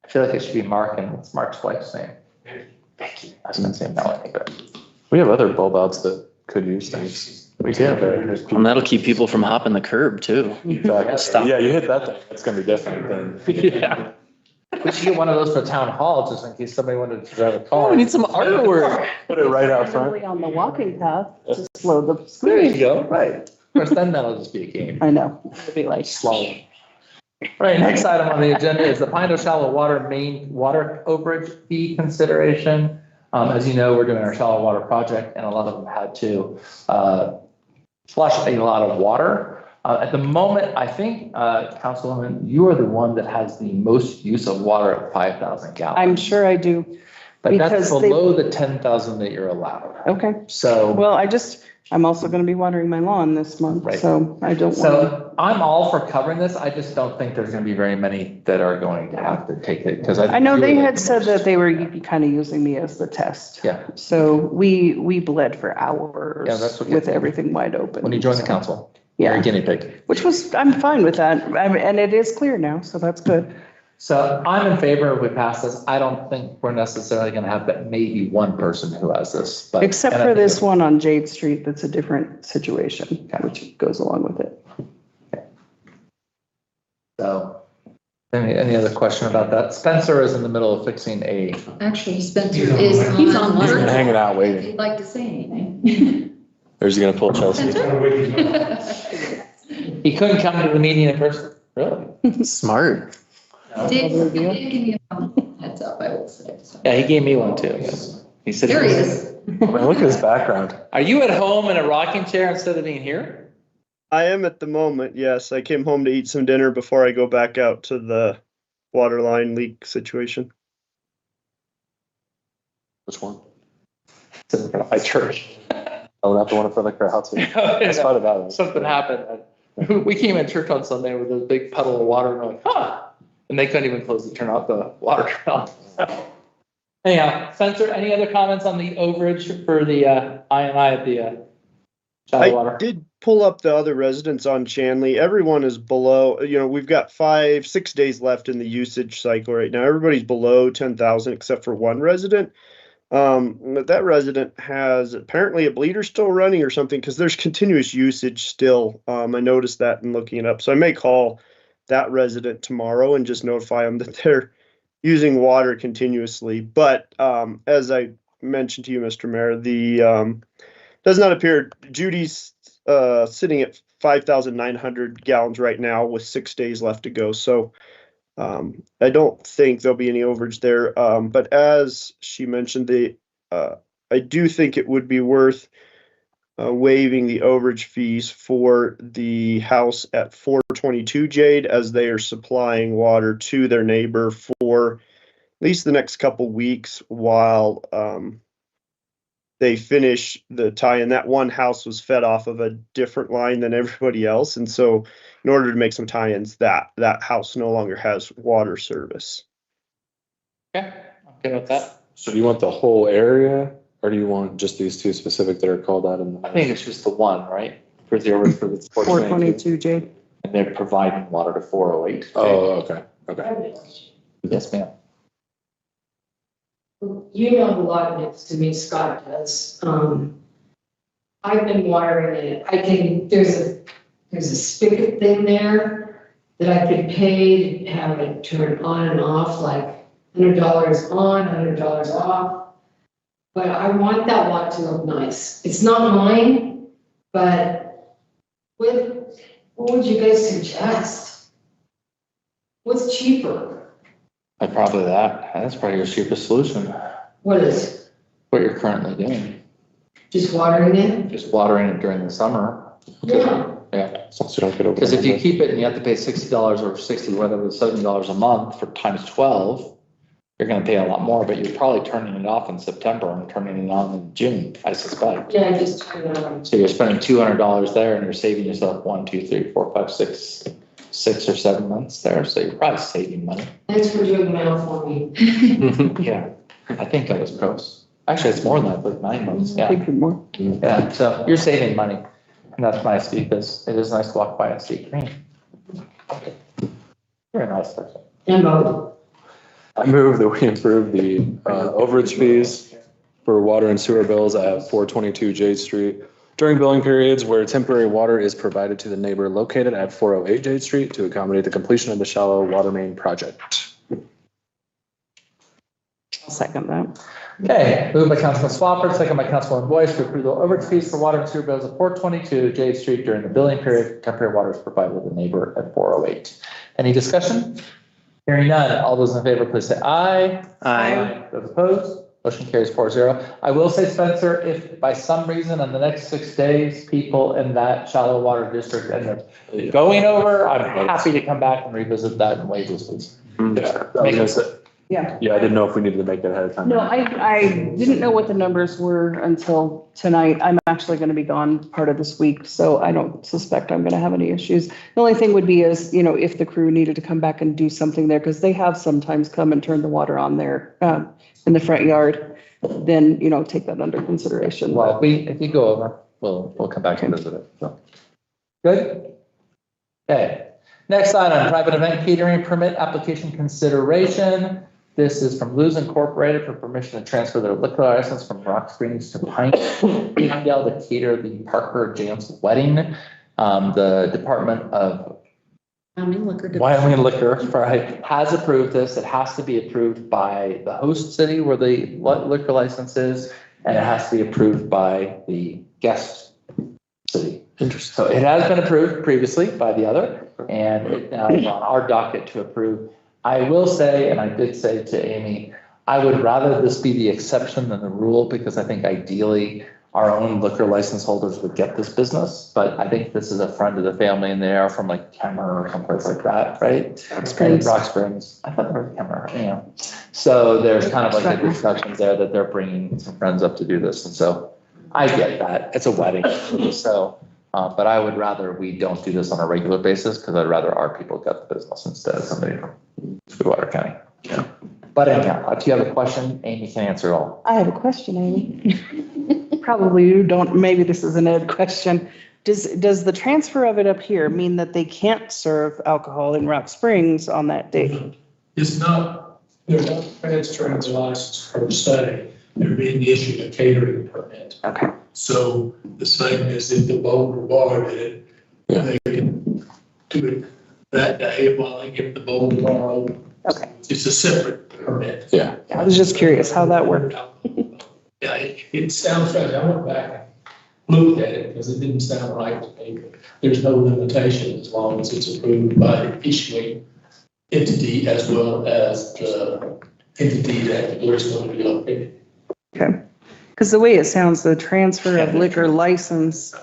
I feel like it should be Mark and it's Mark's wife's name. Becky. I was gonna say Melanie, but. We have other bulb outs that could use things. We did, And that'll keep people from hopping the curb too. Stop. Yeah, you hit that thing. It's gonna be different than. Yeah. We should get one of those for town hall, just in case somebody wanted to drive a car. Oh, we need some artwork. Put it right out front. On the walking path, just slow the There speed. you go, right. Of course, then that'll just be a game. I know, it'd be like. Slalom. All right, next item on the agenda is the Pinedale Shallow Water Main Water Overage Fee Consideration. As you know, we're doing our shallow water project and a lot of them had to flush a lot of water. At the moment, I think, Councilwoman, you are the one that has the most use of water at 5,000 gallons. I'm sure I do. But that's because they- below the 10,000 that you're allowed. Okay, So. well, I'm also gonna be watering my lawn this month, Right. so I don't want. So I'm all for covering this. I just don't think there's gonna be very many that are going to have to take it because I know they had said that they were kind of using me as the test. Yeah. So we bled for hours. Yeah, that's what- with everything wide open. When you join the council, you're a Yeah, guinea pig. which was, I'm fine with that. And it is clear now, so that's good. So I'm in favor if we pass this. I don't think we're necessarily gonna have but maybe one person who has this, but. Except and I for think this one on Jade Street, that's a different situation, which goes along with it. So, any other question about that? Spencer is in the middle of fixing a. Actually, Spencer is on. He's been hanging out waiting. If you'd like to say anything. Or is he gonna pull Chelsea? He couldn't come to the meeting in person, really? Smart. Did give me a heads up, I will say. So. Yeah, he gave me one too. Yes. He said. There he is. Man, look at his background. Are you at home in a rocking chair instead of being here? I am at the moment, yes. I came home to eat some dinner before I go back out to the water line leak situation. Which one? Sitting in front of my church. Oh, not the one in front of the crowd too. That's fine about it. Something happened. We came in church on Sunday with a big puddle of water and we're like, huh? And they couldn't even turn off the water turn off. Anyhow, Spencer, any other comments on the overage for the INI at the shallow water? I did pull up the other residents on Chanley. Everyone is below, we've got 6 days left in the usage cycle right now. Everybody's below 10,000 except for one resident. But that resident has apparently a bleeder still running or something because there's continuous usage still. I noticed that in looking it up. So I may call that resident tomorrow and just notify them that they're using water continuously. But as I mentioned to you, Mr. Mayor, the does not appear Judy's sitting at 5,900 gallons right now with 6 days left to go. So I don't think there'll be any overage there. But as she mentioned, I do think it would be worth waiving the overage fees for the house at 422 Jade, as they are supplying water to their neighbor for at least the next couple weeks while they finish the tie-in. That one house was fed off of a different line than everybody else, and so in order to make some tie-ins, that house no longer has water service. Okay, I'm good with that. So do you want the whole area, or do you want just these two specific that are called out in the? I think it's just the one, right? For the over for the 422 Jade. And they're providing water to 408. Oh, okay. Yes, ma'am. You know a lot next to me, Scott does. I've been watering it. There's a spigot thing there that I could pay to have it turn on and off, like $100 on, $100 off. But I want that lot to look nice. It's not mine, but what would you guys suggest? What's cheaper? Probably that. That's probably your cheapest solution. What is? What you're currently doing. Just watering it? Just watering it during the summer. Yeah. Yeah. So you don't get over. Because if you keep it and you have to pay $60 or 60, whatever, $70 a month for times 12, you're going to pay a lot more, but you're probably turning it off in September and turning it on in June, I suspect. Yeah, I just turn it on. So you're spending $200 there and you're saving yourself 1, 2, 3, 4, 5, 6 or 7 months there. So you're probably saving money. Thanks for doing mail for me. Yeah. I think that was gross. Actually, it's more than that, like 9 months. I Yeah. think more. Yeah, so you're saving money. And that's nice because it is nice to walk by and see green. You're a nice person. And vote. I move that we improve the overage fees for water and sewer bills at 422 Jade Street during billing periods where temporary water is provided to the neighbor located at 408 Jade Street to accommodate the completion of the shallow water main project. I'll second that. Okay, moved by Councilman Swafford, second by Councilman Boyce to approve the overage fees for water and sewer bills at 422 Jade Street during the billing period. Temporary water is provided to the neighbor at 408. Any discussion? Hearing none. All those in favor, please say aye. Aye. Those opposed? Motion carries 4-0. I will say, Spencer, if by some reason in the next 6 days, people in that shallow water district end up going over, I'm happy to come back and revisit that and waive those fees. Yeah. Yeah, I didn't know if we needed to make that ahead of time. No, I didn't know what the numbers were until tonight. I'm actually going to be gone part of this week, so I don't suspect I'm going to have any issues. The only thing would be is, if the crew needed to come back and do something there, because they have sometimes come and turned the water on there in the front yard, then, take that under consideration. Well, if you go over, we'll come back and visit it. So. Good? Okay. Next item, private event catering permit application consideration. This is from Lou's Incorporated for permission to transfer their liquor license from Rock Springs to Pinedale to cater the Parker James wedding. The Department of Wyoming Liquor, right, has approved this. It has to be approved by the host city where the liquor license is, and it has to be approved by the guest city. Interesting. So it has been approved previously by the other, and it now is on our docket to approve. I will say, and I did say to Amy, I would rather this be the exception than the rule, because I think ideally our own liquor license holders would get this business, but I think this is a friend of the family and they are from like Kemmer or someplace like that, right? Rock Springs. I thought they were Kemmer, yeah. So there's kind of like a discussion there that they're bringing some friends up to do this. And so I get that. It's a wedding. So, but I would rather we don't do this on a regular basis because I'd rather our people get the business instead of somebody from Sweetwater County. Yeah. But anyhow, do you have a question? Amy can answer it all. I have a question, Amy. Probably you don't, maybe this is an Ed question. Does the transfer of it up here mean that they can't serve alcohol in Rock Springs on that day? It's not, they're not transferring the license per se, they're being issued a catering permit. Okay. So the same as if the Boulder Bar did, they can do it that day while they get the Boulder Bar open. Okay. It's a separate permit. Yeah. I was just curious how that worked. Yeah, it sounds right. I went back and looked at it because it didn't sound right to me. There's no limitation as long as it's approved by the issuing entity as well as the entity that where it's going to be located. Okay. Because the way it sounds, the transfer of liquor license,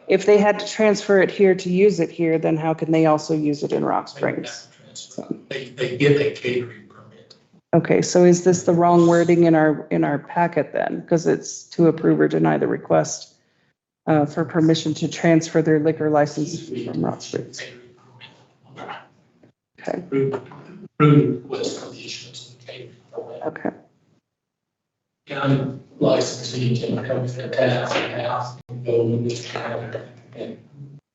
if they had to transfer it here to use it here, then how can they also use it in Rock Springs? They get a catering permit. Okay, so is this the wrong wording in our packet then? Because it's to approve or deny the request for permission to transfer their liquor license from Rock Springs. Okay. Approved request for the issuance of the catering permit. Okay. County licensee can come to the town and go in this county. And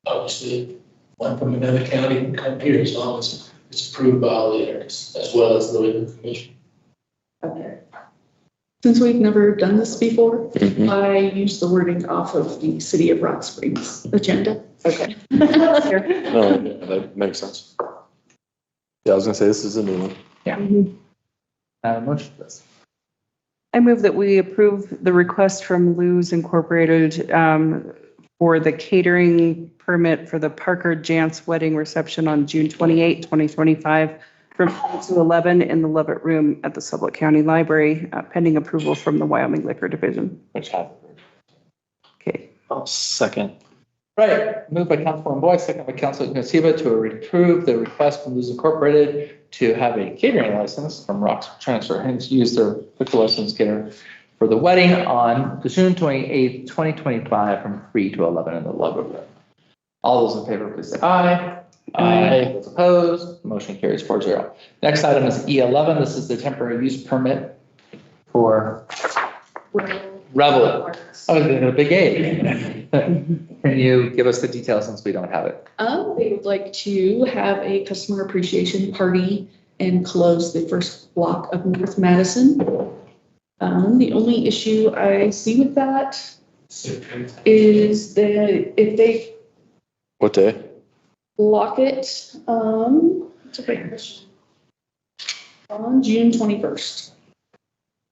obviously, one from another county can come here as long as it's approved by all the areas, as well as the legal commission. Okay. Since we've never done this before, I use the wording off of the City of Rock Springs agenda. Okay. No, yeah, that makes sense. Yeah, I was gonna say, this is a new one. Motion for this. I move that we approve the request from Lou's Incorporated for the catering permit for the Parker Jantz wedding reception on June 28, 2025, from 10 to 11 in the Levitt Room at the Sublette County Library, pending approval from the Wyoming Liquor Division. Okay. I'll second. Right, moved by Councilman Boyd, second by Councilman Noceva to approve the request from Lou's Incorporated to have a catering license from Rock Transfer, hence use their liquor license caterer for the wedding on June 28th, 2025 from 3 to 11 in the Levitt Room. All those in favor, please say aye. Aye. Those opposed, motion carries 4-0. Next item is E11. This is the temporary use permit for Revel. Oh, the big A. Can you give us the details since we don't have it? They would like to have a customer appreciation party and close the first block of North Madison. The only issue I see with that is that if they What day? block it, it's a great question. On June 21st.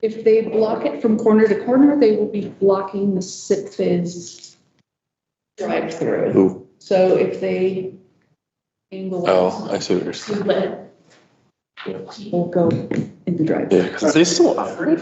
If they block it from corner to corner, they will be blocking the Sip Fizz drive-through. Ooh. So if they angle it. Oh, I see what you're to saying. let people go in the drive. Yeah, because they still operate.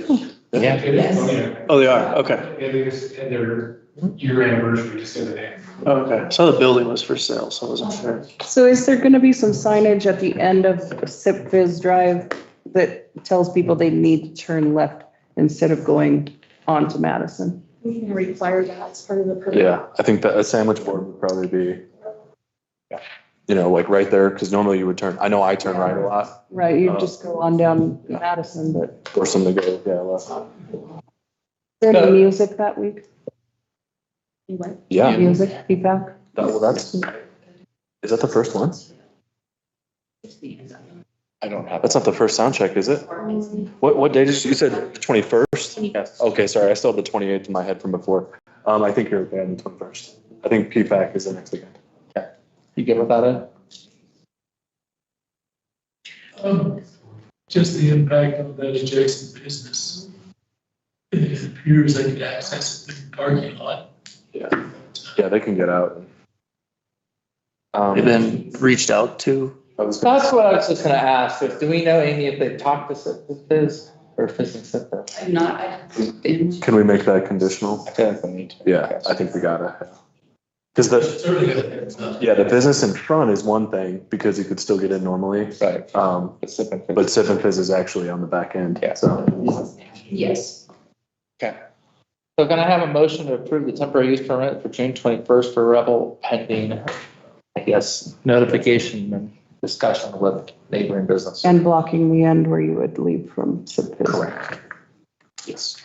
Yeah. Yes. Oh, they are, okay. Yeah, they just had their year anniversary just the other day. Okay, I saw the building was for sale, so I wasn't sure. So is there going to be some signage at the end of Sip Fizz Drive that tells people they need to turn left instead of going on to Madison? We can require that as part of the permit. Yeah, I think that a sandwich board would probably be, like right there, because normally you would turn, I know I turn right a lot, Right, you just go on down Madison, but force them to go, left. is there any music that week? Anyway. Yeah, Music, feedback? is that the first one? I don't have it. That's not the first sound check, is it? What day did you said the 21st? Yes. Okay, sorry, I still have the 28th in my head from before. I think you're okay on the 21st. I think PFAC is the next weekend. You good with that, Ed? Just the impact of that adjacent business. It appears they could access the parking lot. Yeah, they can get out. They've been reached out to. That's what I was just gonna ask. Do we know, Amy, if they've talked to Sip Fizz or fixing SIP? I'm not, I've been. Can we make that conditional? I feel like we need to. Yeah, I think we gotta. Because the business in front is one thing because you could still get in normally. Right. But SIP and Fizz is actually on the back end. Yeah. So Yes. Okay. So can I have a motion to approve the temporary use permit for June 21st for Rebel pending, I guess, notification and discussion with neighboring business? And blocking the end where you would leave from SIP. correct. Yes.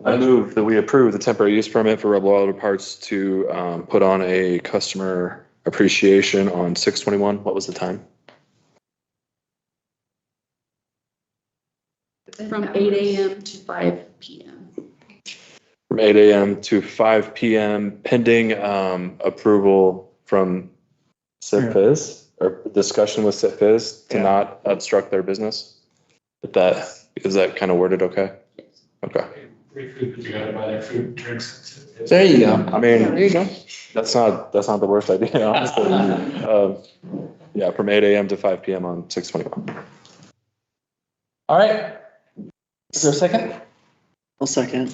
I move that we approve the temporary use permit for Rebel Auto Parts to put on a customer appreciation on 6/21. What was the time? From 8 a.m. to 5 p.m. From 8 a.m. to 5 p.m. pending approval from SIPFIZ or discussion with SIPFIZ to not obstruct their business. Is that kind of worded okay? Okay. Free food put together by their food, drinks. There you go. I mean, There you go. that's not the worst idea, honestly. Yeah, from 8 a.m. to 5 p.m. on 6/21. All right. Is there a second? I'll second.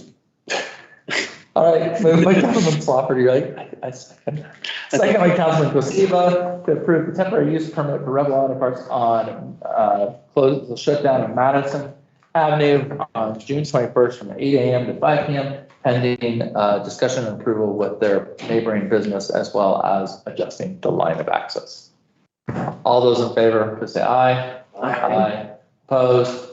All right, moved by Councilman Swafford, you're like, I second. Second by Councilman Kosiba to approve the temporary use permit for Rebel Auto Parts on, close the shutdown of Madison Avenue on June 21st from 8 a.m. to 5 p.m. pending, discussion and approval with their neighboring business as well as adjusting the line of access. All those in favor, please say aye. Aye. Opposed?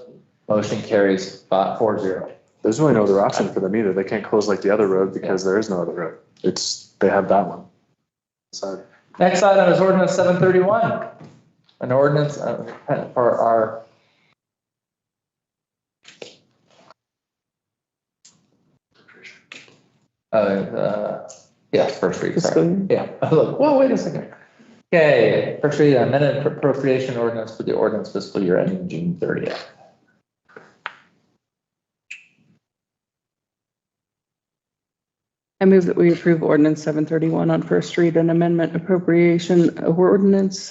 Motion carries 4-0. There's really no other option for them either. They can't close like the other road because there is no other road. They have that one. So Next item is ordinance 731. An ordinance for our yeah, first read, sorry. Yeah, look, well, wait a second. Okay, first read, amended appropriation ordinance for the ordinance fiscal year ending June 30th. I move that we approve ordinance 731 on first read and amendment appropriation ordinance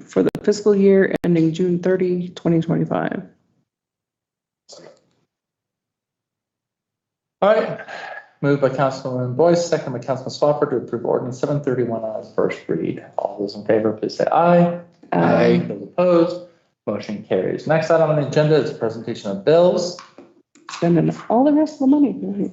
for the fiscal year ending June 30, 2025. All right, moved by Councilman Boyce, second by Councilman Swafford to approve ordinance 731 on its first read. All those in favor, please say aye. Aye. Those opposed, motion carries. Next item on the agenda is a presentation of bills. Spending all the rest of the money.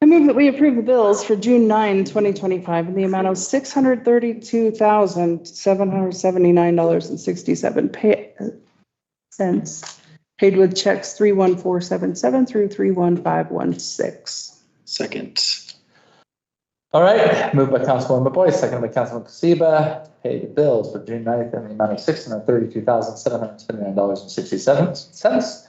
I move that we approve the bills for June 9, 2025 in the amount of $632,779.67 paid with checks 31477 through 31516. Second. All right, moved by Councilwoman Boyce, second by Councilman Kosiba, pay the bills for June 9th in the amount of $632,779.67.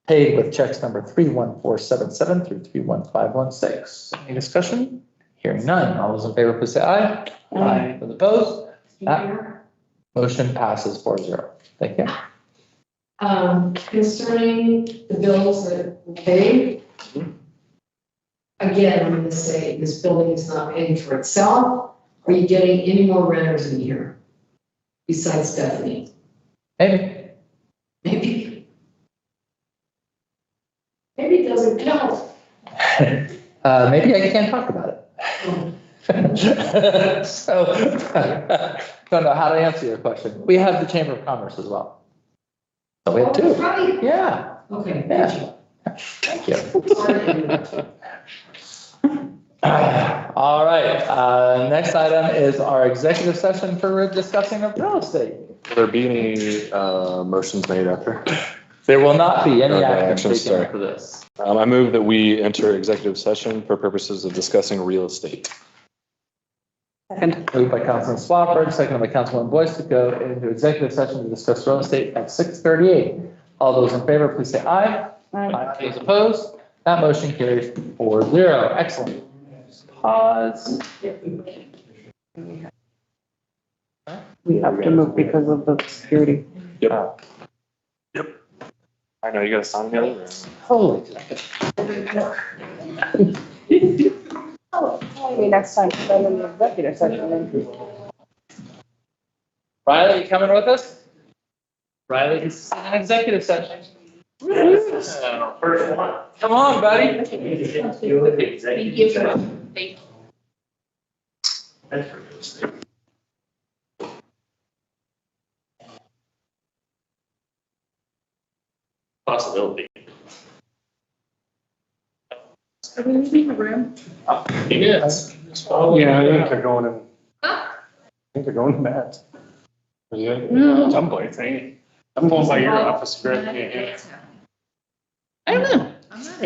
Paid with checks number 31477 through 31516. Any discussion? Hearing none. All those in favor, please say aye. Aye. Those opposed? That motion passes 4-0. Thank you. Concerning the bills that were paid, again, I'm gonna say this building is not paying for itself. Are you getting any more renters in here besides Stephanie? Maybe. Maybe. Maybe it doesn't count. Maybe I can't talk about it. So, don't know how to answer your question. We have the Chamber of Commerce as well. So we have two. Right. Yeah. Okay. Yeah. Thank you. All right. Next item is our executive session for discussing of real estate. will there be any motions made after? There will not be any Okay, action actions, taken sorry. for this. I move that we enter executive session for purposes of discussing real estate. Second. Moved by Councilman Swafford, seconded by Councilman Boyce to go into executive session to discuss real estate at 6:38. All those in favor, please say aye. Aye. Those opposed? That motion carries 4-0. Excellent. Pause. We have to move because of the security. Yep. I know, you got to sign the other room. Holy. Maybe next time, then in the executive session. Riley, you coming with us? Riley's in an executive session. First one. Come on, buddy. Thank you. Thank you. That's pretty good. Possibility. Are we leaving the room? Yes. Yeah, I think they're going in. I think they're going to Matt. No. Someplace, ain't it? I'm going by your office, Greg. Yeah, yeah. I don't know. I'm not